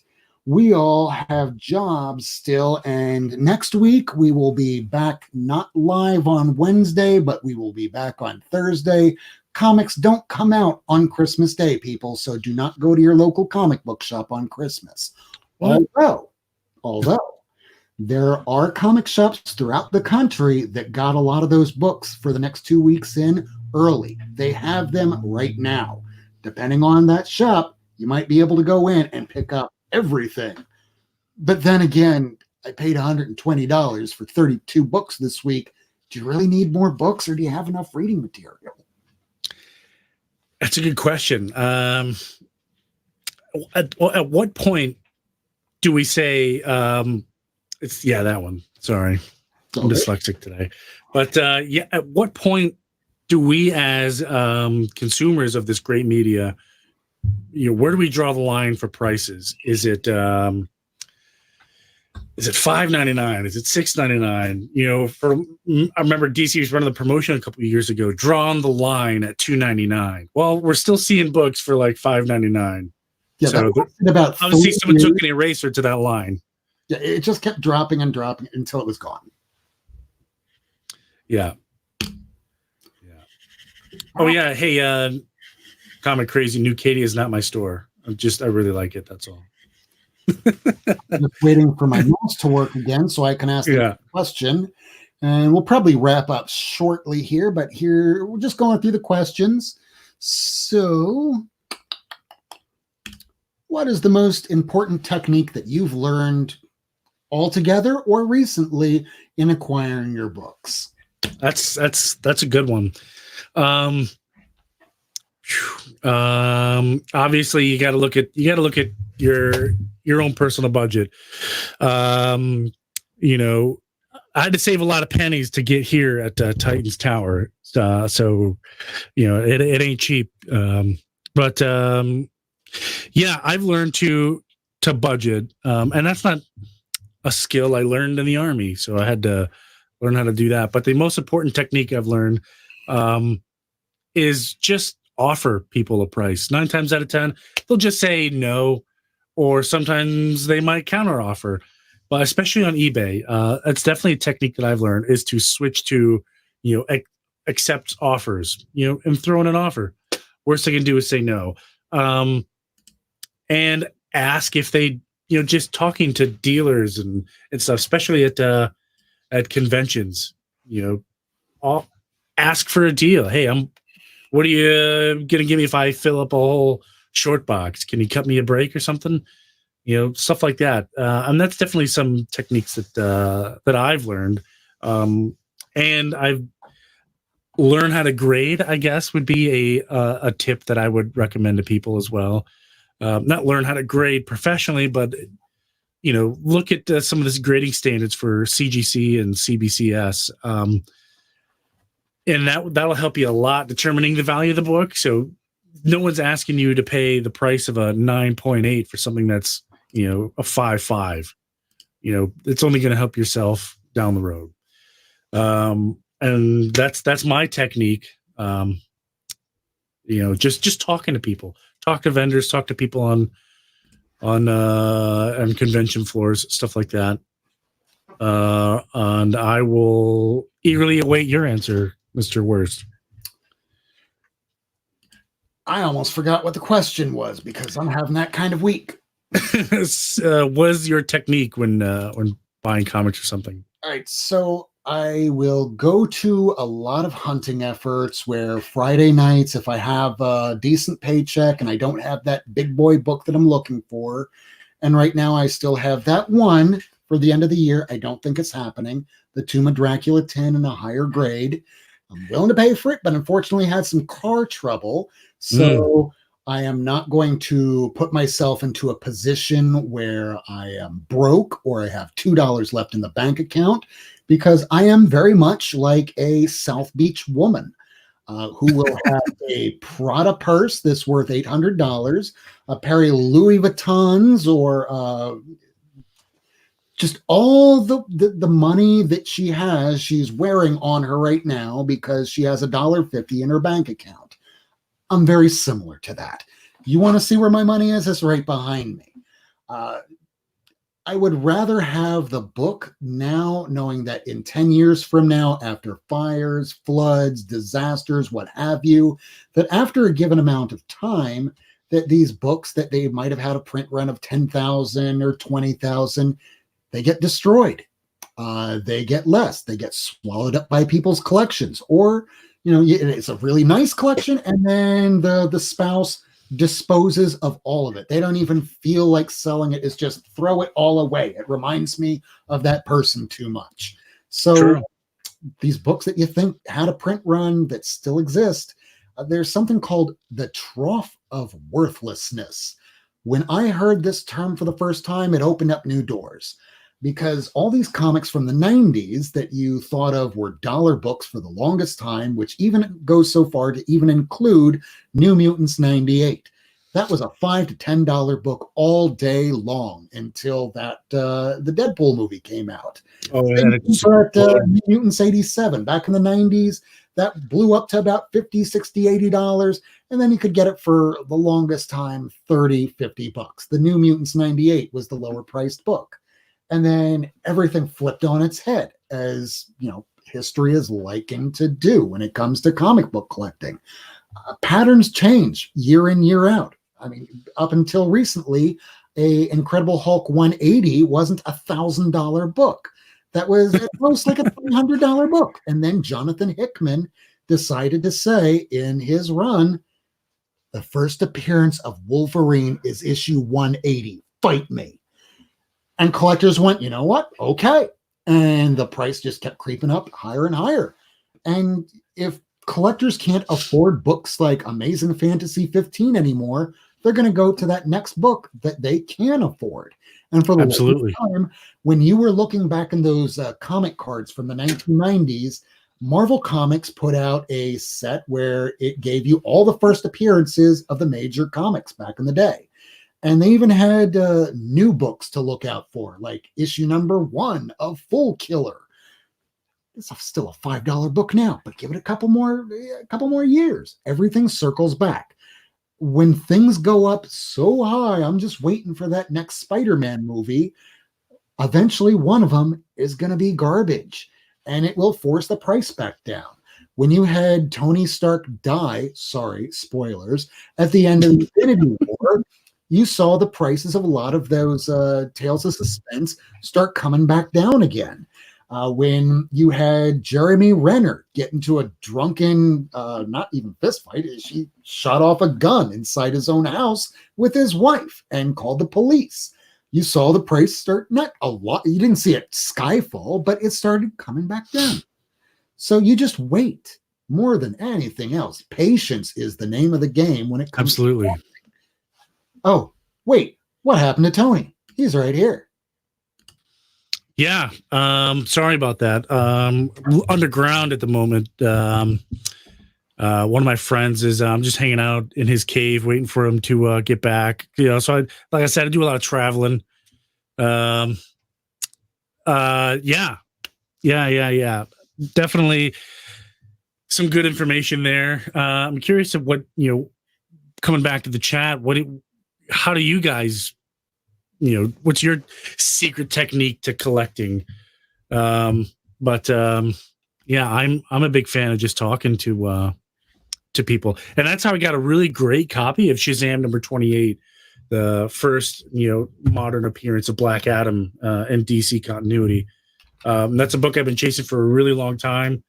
we all have jobs still. And next week, we will be back, not live on Wednesday, but we will be back on Thursday. Comics don't come out on Christmas Day, people, so do not go to your local comic book shop on Christmas. Although there are comic shops throughout the country that got a lot of those books for the next 2 weeks in early. They have them right now. Depending on that shop, you might be able to go in and pick up everything. But then again, I paid $120 for 32 books this week. Do you really need more books, or do you have enough reading material? That's a good question. At what point do we say it's that one? Sorry, I'm dyslexic today. But at what point do we, as consumers of this great media, where do we draw the line for prices? Is it $5.99? Is it $6.99? I remember DC was running the promotion a couple of years ago, drawn the line at $2.99. Well, we're still seeing books for like $5.99. Yeah, so about obviously someone took an eraser to that line. Yeah, it just kept dropping and dropping until it was gone. Yeah. Oh yeah. Hey, Comic Crazy, New Cadia is not my store. I really like it. That's all. I'm just waiting for my mouse to work again so I can ask the question. And we'll probably wrap up shortly here, but here we're just going through the questions. So, what is the most important technique that you've learned altogether or recently in acquiring your books? That's a good one. Obviously you got to look at your own personal budget. You know, I had to save a lot of pennies to get here at Titan's Tower. So, you know, it ain't cheap. But yeah, I've learned to budget. And that's not a skill I learned in the Army. So I had to learn how to do that. But the most important technique I've learned is just offer people a price. 9 times out of 10, they'll just say no, or sometimes they might counter offer. But especially on eBay, it's definitely a technique that I've learned is to switch to, you know, accept offers, you know, and throw in an offer. Worst they can do is say no. And ask if they, you know, just talking to dealers and stuff, especially at conventions, you know, ask for a deal. Hey, what are you going to give me if I fill up a whole short box? Can you cut me a break or something? You know, stuff like that. And that's definitely some techniques that I've learned. And I've learned how to grade, I guess, would be a tip that I would recommend to people as well. Not learn how to grade professionally, but, you know, look at some of this grading standards for CGC and CBCS. And that'll help you a lot determining the value of the book. So no one's asking you to pay the price of a 9.8 for something that's, you know, a 5.5. You know, it's only going to help yourself down the road. And that's my technique. You know, just talking to people, talk to vendors, talk to people on convention floors, stuff like that. And I will eagerly await your answer, Mr. Worst. I almost forgot what the question was because I'm having that kind of week. Was your technique when buying comics or something? All right, so I will go to a lot of hunting efforts where Friday nights, if I have a decent paycheck and I don't have that big boy book that I'm looking for, and right now I still have that one for the end of the year. I don't think it's happening. The Tomb of Dracula 10 in a higher grade. I'm willing to pay for it, but unfortunately had some car trouble. So I am not going to put myself into a position where I am broke or I have $2 left in the bank account, because I am very much like a South Beach woman who will have a Prada purse that's worth $800, a pair of Louis Vuittons, or just all the money that she has, she's wearing on her right now because she has $1.50 in her bank account. I'm very similar to that. You want to see where my money is? It's right behind me. I would rather have the book now, knowing that in 10 years from now, after fires, floods, disasters, what have you, that after a given amount of time, that these books that they might have had a print run of 10,000 or 20,000, they get destroyed. They get less. They get swallowed up by people's collections. Or, you know, it's a really nice collection, and then the spouse disposes of all of it. They don't even feel like selling it. It's just throw it all away. It reminds me of that person too much. So True. These books that you think had a print run that still exist, there's something called the trough of worthlessness. When I heard this term for the first time, it opened up new doors, because all these comics from the 90s that you thought of were dollar books for the longest time, which even goes so far to even include New Mutants 98. That was a $5 to $10 book all day long until that the Deadpool movie came out. Oh, yeah. New Mutants 87 back in the 90s, that blew up to about $50, $60, $80, and then you could get it for the longest time, $30, $50. The New Mutants 98 was the lower priced book. And then everything flipped on its head, as you know, history is liking to do when it comes to comic book collecting. Patterns change year in, year out. I mean, up until recently, a Incredible Hulk 180 wasn't $1,000 book. That was at most like a $300 book. And then Jonathan Hickman decided to say in his run, the first appearance of Wolverine is issue 180. Fight me. And collectors went, you know what? Okay. And the price just kept creeping up higher and higher. And if collectors can't afford books like Amazing Fantasy 15 anymore, they're going to go to that next book that they can afford. And for the Absolutely. time, when you were looking back in those comic cards from the 1990s, Marvel Comics put out a set where it gave you all the first appearances of the major comics back in the day. And they even had new books to look out for, like issue number 1 of Full Killer. It's still a $5 book now, but give it a couple more years. Everything circles back. When things go up so high, I'm just waiting for that next Spider-Man movie. Eventually, one of them is going to be garbage, and it will force the price back down. When you had Tony Stark die, sorry, spoilers, at the end of the Infinity War, you saw the prices of a lot of those Tales of Suspense start coming back down again. When you had Jeremy Renner get into a drunken, not even fist fight, she shot off a gun inside his own house with his wife and called the police. You saw the price start, not a lot, you didn't see it skyfall, but it started coming back down. So you just wait. More than anything else, patience is the name of the game when it comes Absolutely. to oh, wait, what happened to Tony? He's right here. Yeah. Sorry about that. Underground at the moment. One of my friends is I'm just hanging out in his cave waiting for him to get back. So like I said, I do a lot of traveling. Yeah. Definitely some good information there. I'm curious of what, coming back to the chat, how do you guys, what's your secret technique to collecting? Yeah, I'm a big fan of just talking to people. And that's how I got a really great copy of Shazam number 28, the first, modern appearance of Black Adam in DC continuity. That's a book I've been chasing for a really long time.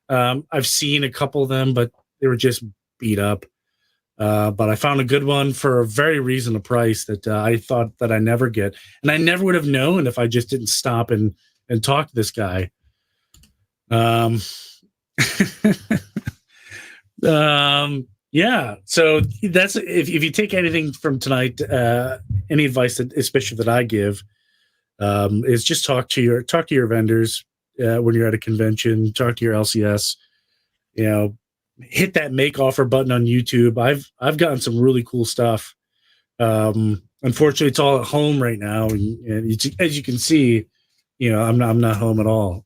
I've seen a couple of them, but they were just beat up. But I found a good one for a very reasonable price that I thought that I never get. And I never would have known if I just didn't stop and talk to this guy. Yeah. So that's, if you take anything from tonight, any advice that, especially that I give, is just talk to your vendors when you're at a convention, talk to your LCS, hit that make offer button on YouTube. I've gotten some really cool stuff. Unfortunately, it's all at home right now, and as you can see, I'm not home at all.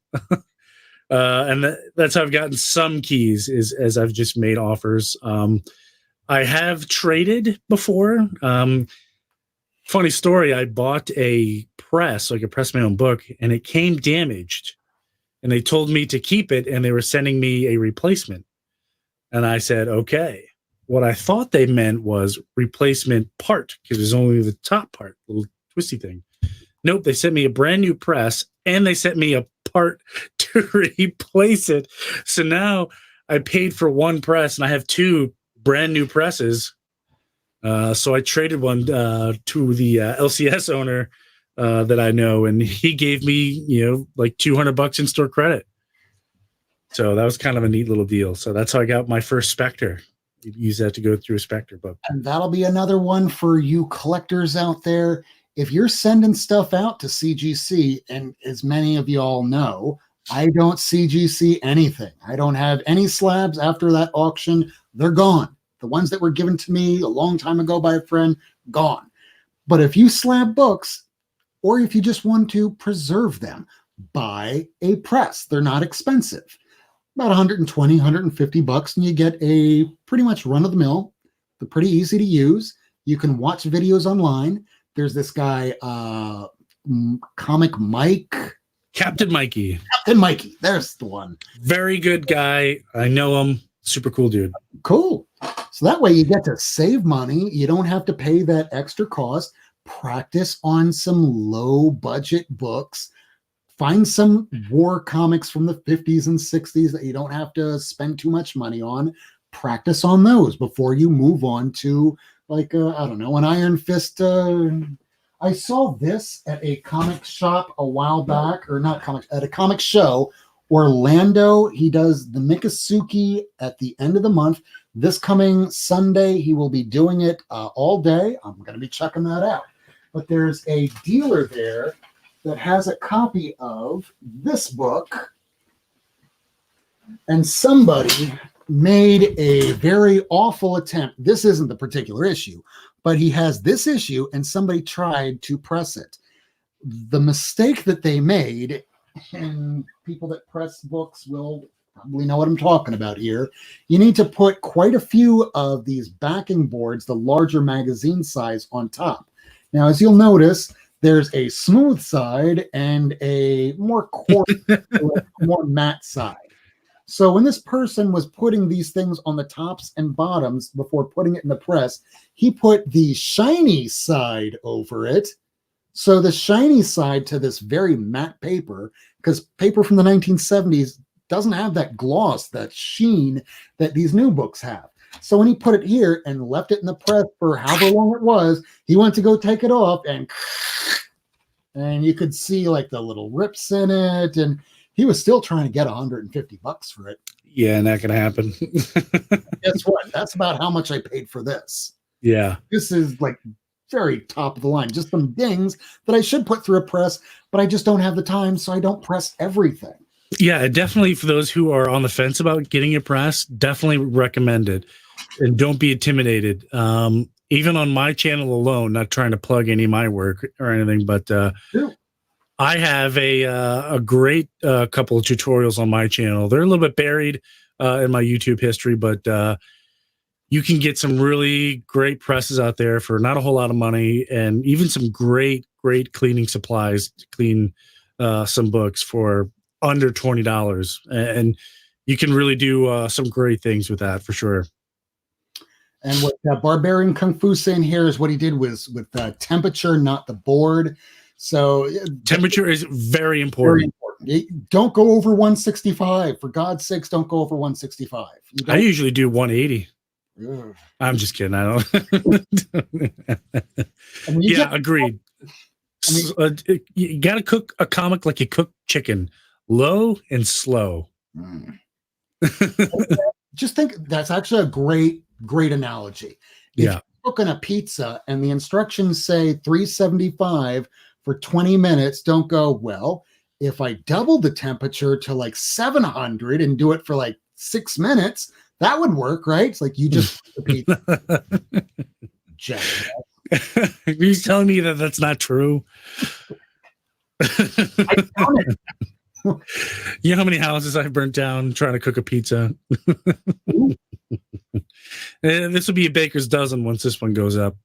And that's how I've gotten some keys, is as I've just made offers. I have traded before. Funny story, I bought a press, like a press my own book, and it came damaged, and they told me to keep it, and they were sending me a replacement. And I said, okay. What I thought they meant was replacement part, because there's only the top part, little twisty thing. Nope, they sent me a brand new press, and they sent me a part to replace it. So now I paid for one press, and I have two brand new presses. So I traded one to the LCS owner that I know, and he gave me, like $200 in store credit. So that was kind of a neat little deal. So that's how I got my first Spectre. You use that to go through a Spectre book. And that'll be another one for you collectors out there. If you're sending stuff out to CGC, and as many of you all know, I don't CGC anything. I don't have any slabs after that auction. They're gone. The ones that were given to me a long time ago by a friend, gone. But if you slab books, or if you just want to preserve them, buy a press. They're not expensive. About 120, 150 bucks, and you get a pretty much run-of-the-mill. They're pretty easy to use. You can watch videos online. There's this guy, Comic Mike. Captain Mikey. Captain Mikey. There's the one. Very good guy. I know him. Super cool dude. Cool. So that way you get to save money. You don't have to pay that extra cost. Practice on some low-budget books. Find some war comics from the 50s and 60s that you don't have to spend too much money on. Practice on those before you move on to, like, I don't know, an Iron Fist. I saw this at a comic shop a while back, or not comic, at a comic show Orlando, he does the Miccosukee at the end of the month. This coming Sunday, he will be doing it all day. I'm going to be checking that out. But there's a dealer there that has a copy of this book, and somebody made a very awful attempt. This isn't the particular issue, but he has this issue, and somebody tried to press it. The mistake that they made, and people that press books will probably know what I'm talking about here, you need to put quite a few of these backing boards, the larger magazine size, on top. Now, as you'll notice, there's a smooth side and a more coarse, more matte side. So when this person was putting these things on the tops and bottoms before putting it in the press, he put the shiny side over it. So the shiny side to this very matte paper, because paper from the 1970s doesn't have that gloss, that sheen that these new books have. So when he put it here and left it in the press for however long it was, he went to go take it off, and you could see like the little rips in it, and he was still trying to get $150 for it. Yeah, not gonna happen. Guess what? That's about how much I paid for this. Yeah. This is like very top of the line. Just some dings that I should put through a press, but I just don't have the time, so I don't press everything. Yeah, definitely for those who are on the fence about getting it pressed, definitely recommend it. And don't be intimidated. Even on my channel alone, not trying to plug any of my work or anything, but I have a great couple of tutorials on my channel. They're a little bit buried in my YouTube history, but you can get some really great presses out there for not a whole lot of money, and even some great cleaning supplies to clean some books for under $20. And you can really do some great things with that for sure. And what Barbarian Kung Fu saying here is what he did was with temperature, not the board. So temperature is very important. Don't go over 165. For God's sakes, don't go over 165. I usually do 180. Ugh. I'm just kidding. I don't. Yeah, agreed. You got to cook a comic like you cook chicken, low and slow. Just think that's actually a great analogy. If you're cooking a pizza and the instructions say 375 for 20 minutes, don't go, well, if I double the temperature to like 700 and do it for like 6 minutes, that would work, right? It's like you just Are you telling me that that's not true? I found it. You know how many houses I've burnt down trying to cook a pizza? And this will be a baker's dozen once this one goes up.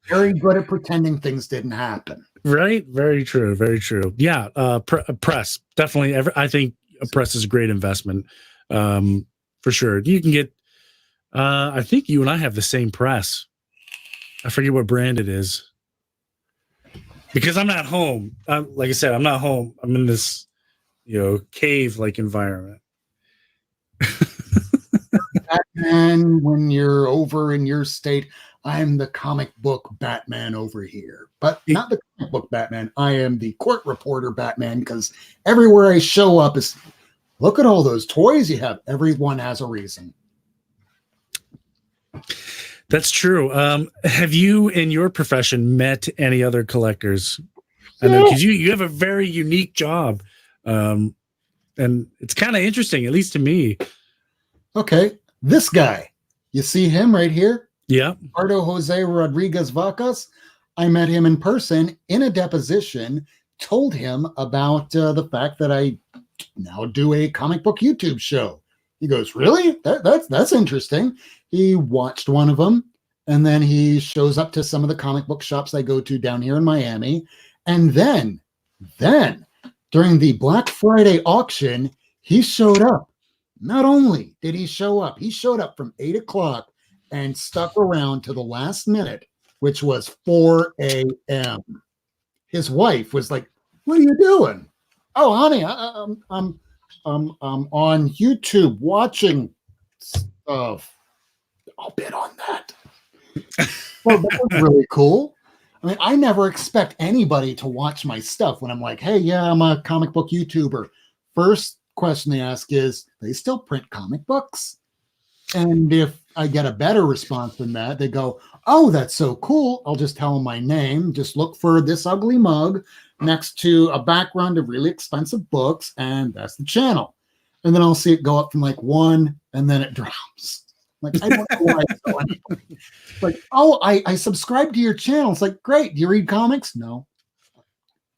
Very good at pretending things didn't happen. Right? Very true. Very true. Yeah. Press. Definitely. I think a press is a great investment. For sure. You can get, I think you and I have the same press. I forget what brand it is. Because I'm not home. Like I said, I'm not home. I'm in this, cave-like environment. Batman, when you're over in your state, I'm the comic book Batman over here. But not the comic book Batman. I am the court reporter Batman, because everywhere I show up is, look at all those toys you have. Everyone has a reason. That's true. Have you, in your profession, met any other collectors? I know, because you have a very unique job, and it's kind of interesting, at least to me. Okay, this guy, you see him right here? Yeah, Ricardo Jose Rodriguez Vacas. I met him in person in a deposition. Told him about the fact that I now do a comic book YouTube show. He goes, really? That's interesting. He watched one of them, and then he shows up to some of the comic book shops I go to down here in Miami. And then during the Black Friday auction, he showed up. Not only did he show up from 8 o'clock and stuck around to the last minute, which was 4 a.m. His wife was like, what are you doing? Oh, honey, I'm on YouTube watching stuff. I'll bet on that. Well, that was really cool. I mean, I never expect anybody to watch my stuff when I'm like, hey, yeah, I'm a comic book YouTuber. first question they ask is, they still print comic books? And if I get a better response than that, they go, oh, that's so cool. I'll just tell them my name. Just look for this ugly mug next to a background of really expensive books, and that's the channel. And then I'll see it go up from like 1, and then it drops. Like, I don't know why it's going. Like, oh, I subscribe to your channel. It's like, great. Do you read comics? No.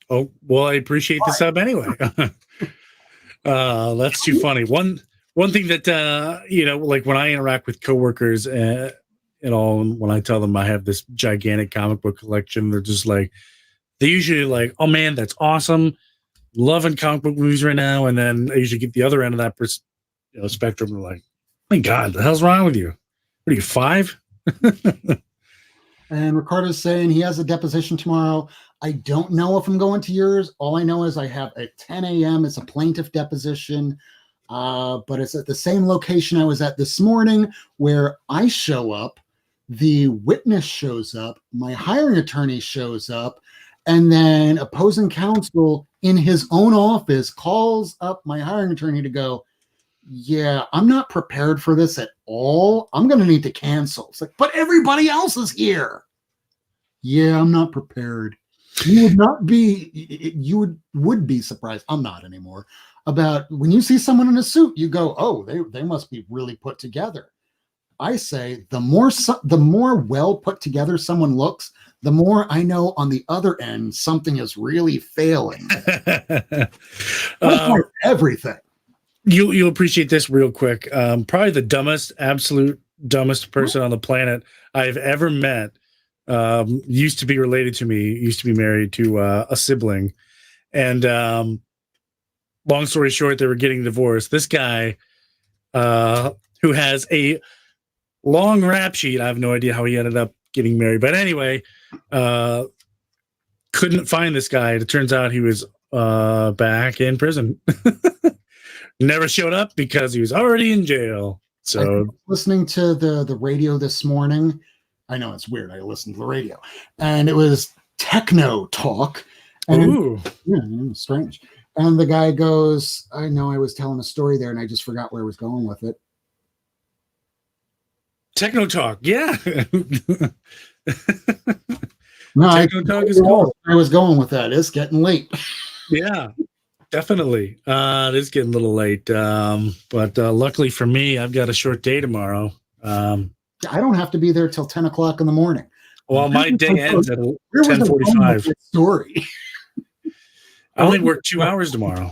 Oh, well, I appreciate the sub anyway. That's too funny. One thing that like when I interact with coworkers and all, when I tell them I have this gigantic comic book collection, they're just like, they usually like, oh man, that's awesome, loving comic book movies right now. And then I usually get the other end of that spectrum. They're like, oh my God, the hell's wrong with you? What are you, 5? And Ricardo's saying he has a deposition tomorrow. I don't know if I'm going to yours. All I know is I have at 10 a.m. It's a plaintiff deposition, but it's at the same location I was at this morning, where I show up, the witness shows up, my hiring attorney shows up, and then opposing counsel in his own office calls up my hiring attorney to go, yeah, I'm not prepared for this at all. I'm going to need to cancel. It's like, but everybody else is here. Yeah, I'm not prepared. You would not be, you would be surprised. I'm not anymore. About when you see someone in a suit, you go, oh, they must be really put together. I say the more well put together someone looks, the more I know on the other end something is really failing. Everything. You'll appreciate this real quick. Probably the absolute dumbest person on the planet I've ever met. Used to be related to me. Used to be married to a sibling, and long story short, they were getting divorced. This guy, who has a long rap sheet, I have no idea how he ended up getting married, but anyway, couldn't find this guy. It turns out he was back in prison. Never showed up because he was already in jail. So listening to the radio this morning, I know it's weird. I listened to the radio, and it was techno talk. And strange. And the guy goes, I know I was telling a story there, and I just forgot where I was going with it. Techno talk, yeah. No, Techno talk is cool. I was going with that. It's getting late. Yeah. Definitely. It is getting a little late. But luckily for me, I've got a short day tomorrow. I don't have to be there till 10 o'clock in the morning. Well, my day ends at 10:45. Story. I only work 2 hours tomorrow.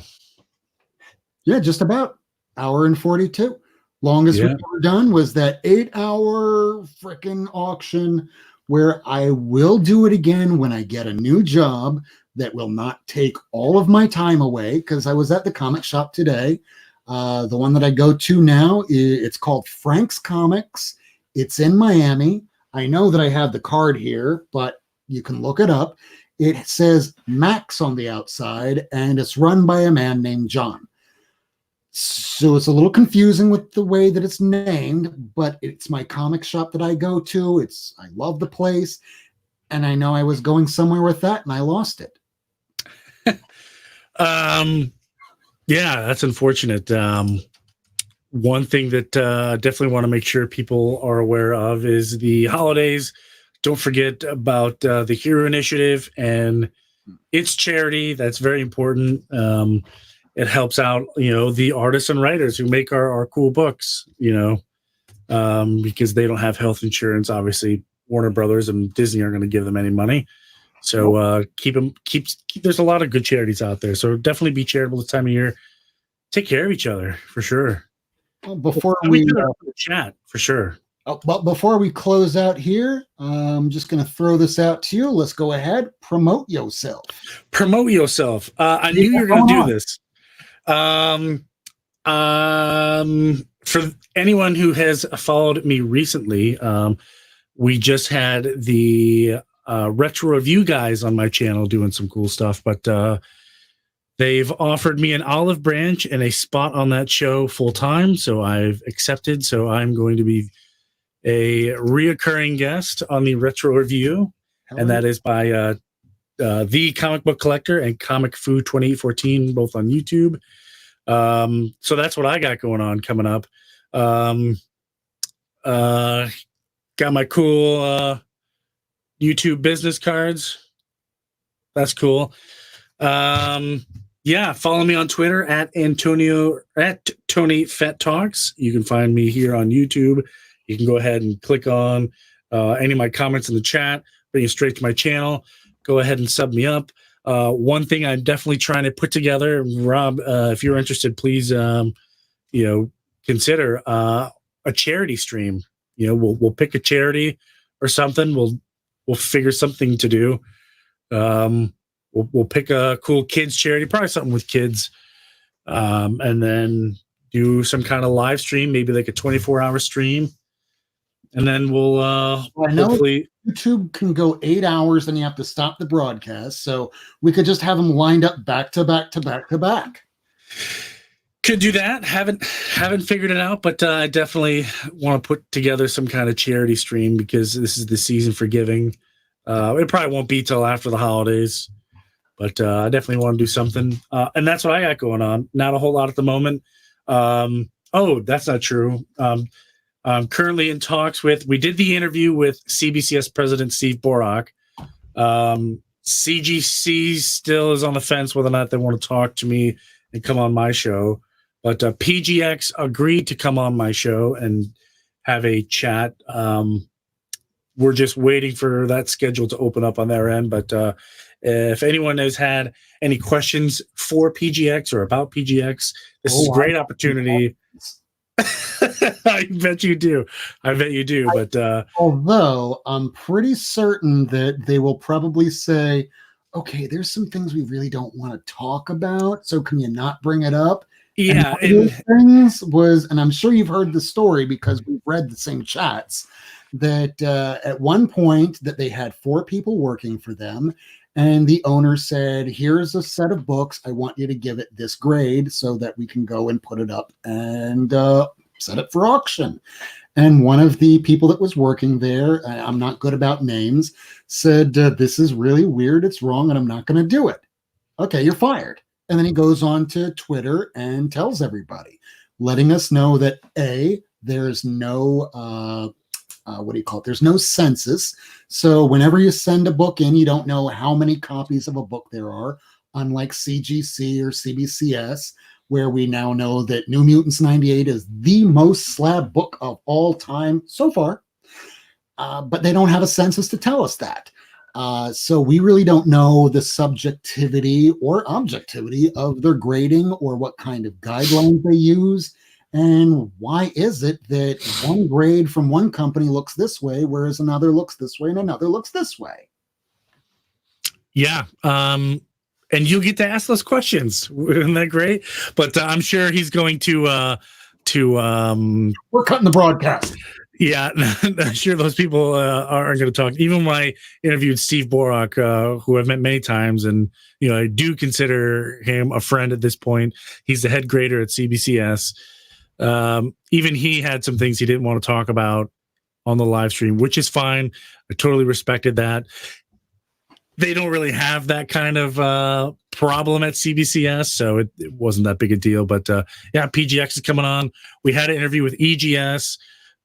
Yeah, just about hour and 42. Longest we've ever done was that 8-hour freaking auction, where I will do it again when I get a new job that will not take all of my time away, because I was at the comic shop today. The one that I go to now, it's called Frank's Comics. It's in Miami. I know that I have the card here, but you can look it up. It says Max on the outside, and it's run by a man named John. So it's a little confusing with the way that it's named, but it's my comic shop that I go to. I love the place, and I know I was going somewhere with that, and I lost it. Yeah, that's unfortunate. One thing that definitely want to make sure people are aware of is the holidays. Don't forget about the Hero Initiative and its charity. That's very important. It helps out, the artists and writers who make our cool books, because they don't have health insurance. Obviously, Warner Brothers and Disney aren't going to give them any money. So there's a lot of good charities out there. So definitely be charitable this time of year. Take care of each other for sure. Well, before we chat for sure. But before we close out here, I'm just going to throw this out to you. Let's go ahead. Promote yourself. Promote yourself. I knew you were going to do this. For anyone who has followed me recently, we just had the retro review guys on my channel doing some cool stuff, but they've offered me an olive branch and a spot on that show full time, so I've accepted. So I'm going to be a reoccurring guest on the retro review, and that is by the Comic Book Collector and Comic Food 2814, both on YouTube. So that's what I got going on coming up. Got my cool YouTube business cards. That's cool. Yeah, follow me on Twitter at Tony Fett Talks. You can find me here on YouTube. You can go ahead and click on any of my comments in the chat, bring you straight to my channel. Go ahead and sub me up. One thing I'm definitely trying to put together, Rob, if you're interested, please, consider a charity stream. We'll pick a charity or something. We'll figure something to do. We'll pick a cool kids charity, probably something with kids, and then do some kind of live stream, maybe like a 24-hour stream, and then we'll hopefully. YouTube can go 8 hours, then you have to stop the broadcast. So we could just have them lined up back to back to back to back. Could do that. Haven't figured it out, but I definitely want to put together some kind of charity stream because this is the season for giving. It probably won't be till after the holidays, but I definitely want to do something. And that's what I got going on. Not a whole lot at the moment. Oh, that's not true. I'm currently in talks we did the interview with CBCS President Steve Borak. CGC still is on the fence whether or not they want to talk to me and come on my show. But PGX agreed to come on my show and have a chat. We're just waiting for that schedule to open up on their end. But if anyone has had any questions for PGX or about PGX, this is a great opportunity. I bet you do. But although I'm pretty certain that they will probably say, okay, there's some things we really don't want to talk about. So can you not bring it up? Yeah. And things was, and I'm sure you've heard the story because we've read the same chats, that at one point that they had 4 people working for them. And the owner said, here's a set of books. I want you to give it this grade so that we can go and put it up and set it for auction. And one of the people that was working there, I'm not good about names, said, this is really weird. It's wrong. And I'm not going to do it. Okay, you're fired. And then he goes on to Twitter and tells everybody, letting us know that there's no there's no census. So whenever you send a book in, you don't know how many copies of a book there are, unlike CGC or CBCS, where we now know that New Mutants 98 is the most slab book of all time so far. But they don't have a census to tell us that. So we really don't know the subjectivity or objectivity of their grading or what kind of guidelines they use. And why is it that one grade from one company looks this way, whereas another looks this way and another looks this way? Yeah. And you'll get to ask those questions. Isn't that great? But I'm sure he's going to we're cutting the broadcast. Yeah, I'm sure those people aren't going to talk. Even when I interviewed Steve Borak, who I've met many times, and I do consider him a friend at this point. He's the head grader at CBCS. Even he had some things he didn't want to talk about on the live stream, which is fine. I totally respected that. They don't really have that kind of problem at CBCS, so it wasn't that big a deal. But yeah, PGX is coming on. We had an interview with EGS.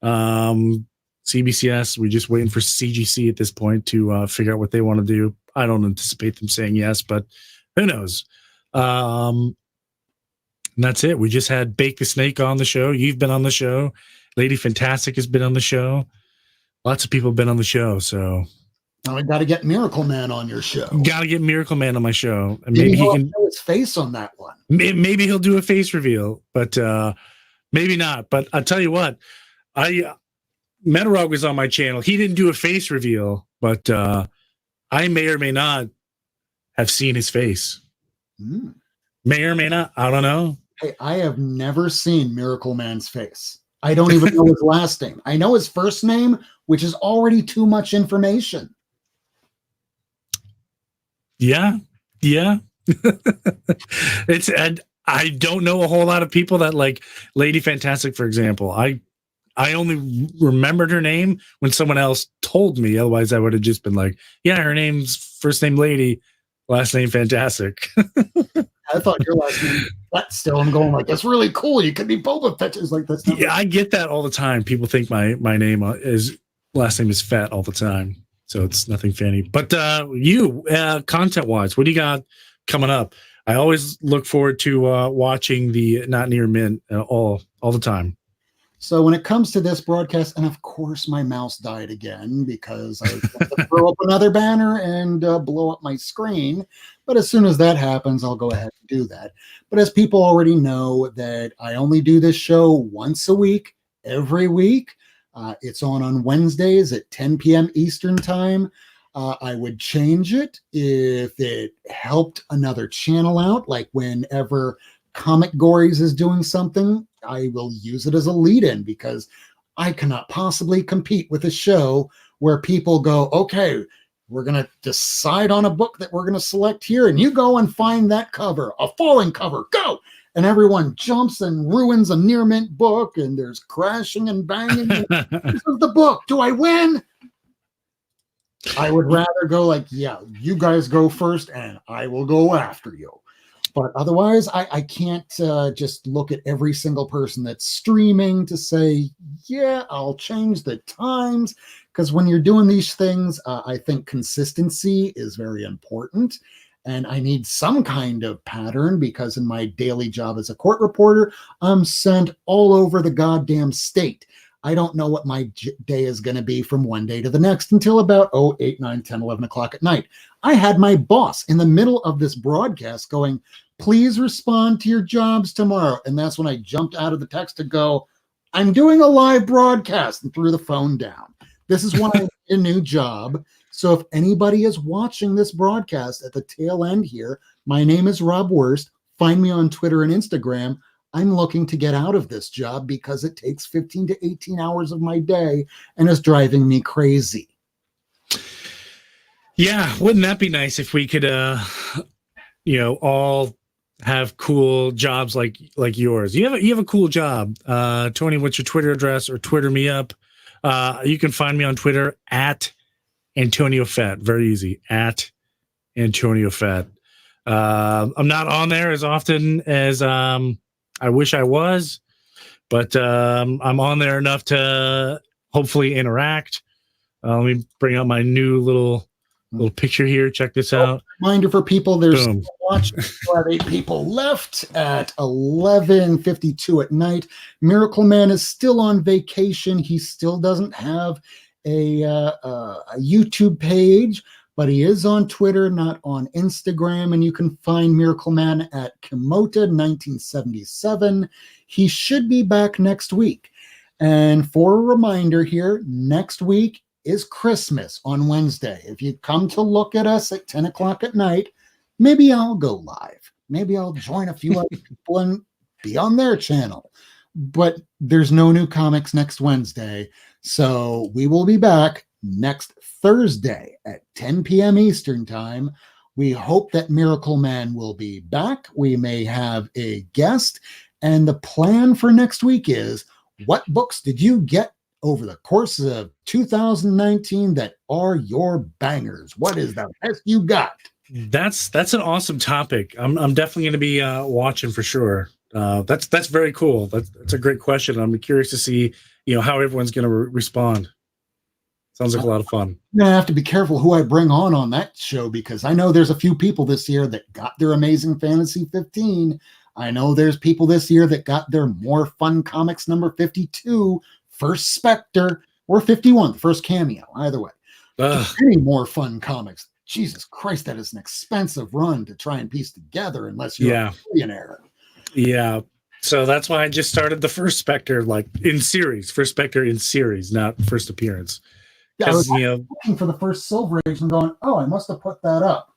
CBCS, we're just waiting for CGC at this point to figure out what they want to do. I don't anticipate them saying yes, but who knows? And that's it. We just had Bake the Snake on the show. You've been on the show. Lady Fantastic has been on the show. Lots of people have been on the show. So now I got to get Miracle Man on your show. Got to get Miracle Man on my show, and maybe he can show his face on that one. Maybe he'll do a face reveal, but maybe not. But I'll tell you what. Metarog was on my channel. He didn't do a face reveal, but I may or may not have seen his face. May or may not. I don't know. Hey, I have never seen Miracle Man's face. I don't even know his last name. I know his first name, which is already too much information. Yeah. I don't know a whole lot of people that like Lady Fantastic, for example. I only remembered her name when someone else told me. Otherwise, I would have just been like, yeah, her name's first name Lady, last name Fantastic. I thought your last name was Fett still. I'm going like, that's really cool. You could be Boba Fett. It's like, that's not Yeah, I get that all the time. People think my name is last name is Fett all the time, so it's nothing fancy. But you, content wise, what do you got coming up? I always look forward to watching the Not Near Mint all the time. So when it comes to this broadcast, and of course my mouse died again because I throw up another banner and blow up my screen. But as soon as that happens, I'll go ahead and do that. But as people already know, that I only do this show once a week, every week. It's on Wednesdays at 10 p.m. Eastern time. I would change it if it helped another channel out, like whenever Comic Gories is doing something, I will use it as a lead-in because I cannot possibly compete with a show where people go, okay, we're going to decide on a book that we're going to select here, and you go and find that cover, a falling cover, go! And everyone jumps and ruins a near mint book, and there's crashing and banging. This is the book. Do I win? I would rather go like, yeah, you guys go first, and I will go after you. But otherwise, I can't just look at every single person that's streaming to say, yeah, I'll change the times. Because when you're doing these things, I think consistency is very important. And I need some kind of pattern because in my daily job as a court reporter, I'm sent all over the goddamn state. I don't know what my day is going to be from one day to the next until about 8, 9, 10, 11 o'clock at night. I had my boss in the middle of this broadcast going, please respond to your jobs tomorrow. And that's when I jumped out of the text to go, I'm doing a live broadcast, and threw the phone down. This is when I need a new job. So if anybody is watching this broadcast at the tail end here, my name is Rob Wurst. Find me on Twitter and Instagram. I'm looking to get out of this job because it takes 15 to 18 hours of my day and is driving me crazy. Yeah, wouldn't that be nice if we could, all have cool jobs like yours? You have a cool job. Tony, what's your Twitter address, or Twitter me up? You can find me on Twitter at Antonio Fett. Very easy, at Antonio Fett. I'm not on there as often as I wish I was, but I'm on there enough to hopefully interact. Let me bring up my new little picture here. Check this out. Reminder for people, there's watching. We have 8 people left at 11:52 at night. Miracle Man is still on vacation. He still doesn't have a YouTube page, but he is on Twitter, not on Instagram. And you can find Miracle Man at Kimota 1977. He should be back next week. And for a reminder here, next week is Christmas on Wednesday. If you come to look at us at 10 o'clock at night, maybe I'll go live. Maybe I'll join a few other people and be on their channel. But there's no new comics next Wednesday. So we will be back next Thursday at 10 p.m. Eastern time. We hope that Miracle Man will be back. We may have a guest. And the plan for next week is, what books did you get over the course of 2019 that are your bangers? What is the best you got? That's an awesome topic. I'm definitely going to be watching for sure. That's very cool. That's a great question. I'm curious to see how everyone's going to respond. Sounds like a lot of fun. I'm gonna have to be careful who I bring on that show, because I know there's a few people this year that got their Amazing Fantasy 15. I know there's people this year that got their More Fun Comics number 52. First Spectre, or 51, the first cameo, either way. Any More Fun Comics. Jesus Christ, that is an expensive run to try and piece together unless you're a millionaire. Yeah. So that's why I just started the First Spectre, First Spectre in series, not first appearance. Yeah, I was looking for the first Silver Age and going, oh, I must have put that up.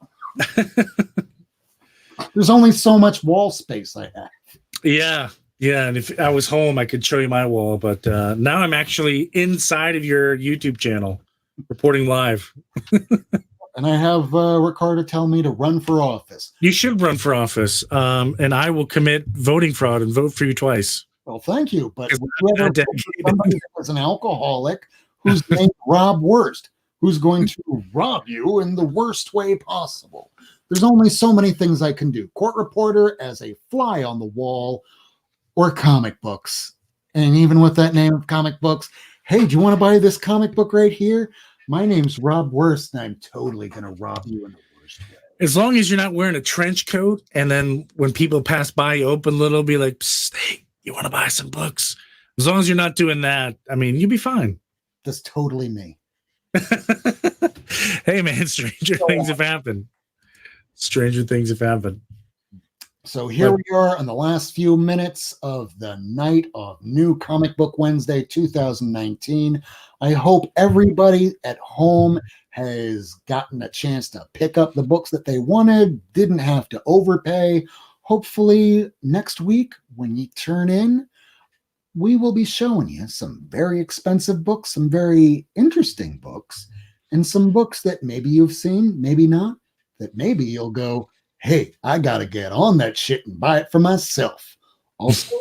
There's only so much wall space I have. Yeah. Yeah, and if I was home, I could show you my wall, but now I'm actually inside of your YouTube channel, reporting live. And I have Ricardo tell me to run for office. You should run for office, and I will commit voting fraud and vote for you twice. Well, thank you, but whoever somebody that is an alcoholic who's named Rob Wurst, who's going to rob you in the worst way possible. There's only so many things I can do. Court reporter as a fly on the wall, or comic books. And even with that name of comic books, hey, do you want to buy this comic book right here? My name's Rob Worst, and I'm totally going to rob you in the worst way. As long as you're not wearing a trench coat, and then when people pass by, you open a little, be like, "Psst, hey, you want to buy some books?" As long as you're not doing that, I mean, you'll be fine. That's totally me. Hey, man, stranger things have happened. Stranger things have happened. So here we are on the last few minutes of the night of New Comic Book Wednesday 2019. I hope everybody at home has gotten a chance to pick up the books that they wanted, didn't have to overpay. Hopefully next week when you turn in, we will be showing you some very expensive books, some very interesting books, and some books that maybe you've seen, maybe not, that maybe you'll go, hey, I got to get on that shit and buy it for myself. Also,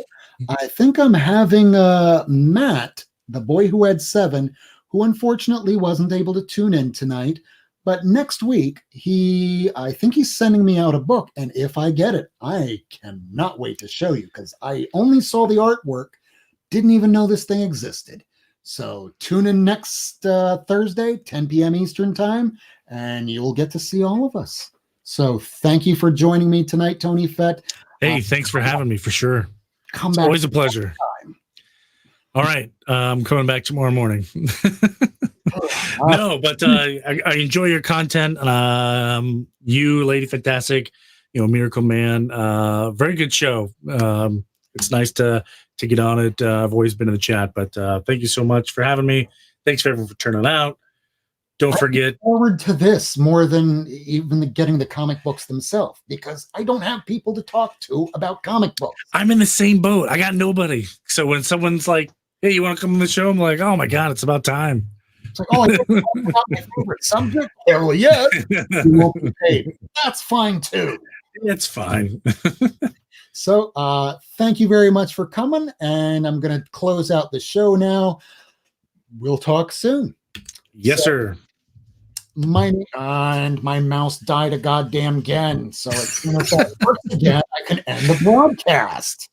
I think I'm having Matt, the boy who had 7, who unfortunately wasn't able to tune in tonight. But next week, I think he's sending me out a book. And if I get it, I cannot wait to show you because I only saw the artwork, didn't even know this thing existed. So tune in next Thursday, 10 p.m. Eastern time, and you'll get to see all of us. So thank you for joining me tonight, Tony Fett. Hey, thanks for having me, for sure. Come It's back. always a pleasure. All right. I'm coming back tomorrow morning. No, but I enjoy your content. You, Lady Fantastic, Miracle Man, very good show. It's nice to get on it. I've always been in the chat, but thank you so much for having me. Thanks for everyone for turning out. Don't forget. Forward to this more than even getting the comic books themselves because I don't have people to talk to about comic books. I'm in the same boat. I got nobody. So when someone's like, "Hey, you want to come on the show?" I'm like, "Oh my god, it's about time." It's like, oh, I don't talk about my favorite subject. Hell yeah, you won't be paid. That's fine too. It's fine. So, thank you very much for coming, and I'm going to close out the show now. We'll talk soon. Yes, sir. My mouse died a goddamn again. So as soon as that works again, I can end the broadcast.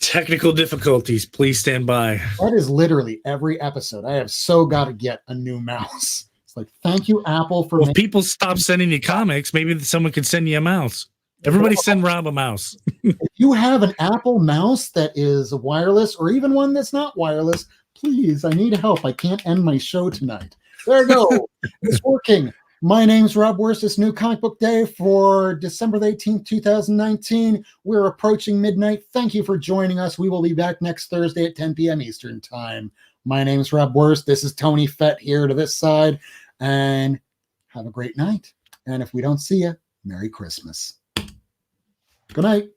Technical difficulties. Please stand by. That is literally every episode. I have so got to get a new mouse. It's like, thank you, Apple, for. Well, if people stop sending you comics, maybe someone could send you a mouse. Everybody send Rob a mouse. If you have an Apple mouse that is wireless, or even one that's not wireless, please, I need help. I can't end my show tonight. There you go. It's working. My name's Rob Worst. It's New Comic Book Day for December the 18th, 2019. We're approaching midnight. Thank you for joining us. We will be back next Thursday at 10 p.m. Eastern Time. My name's Rob Worst. This is Tony Fett here to this side. And have a great night. And if we don't see you, Merry Christmas. Good night.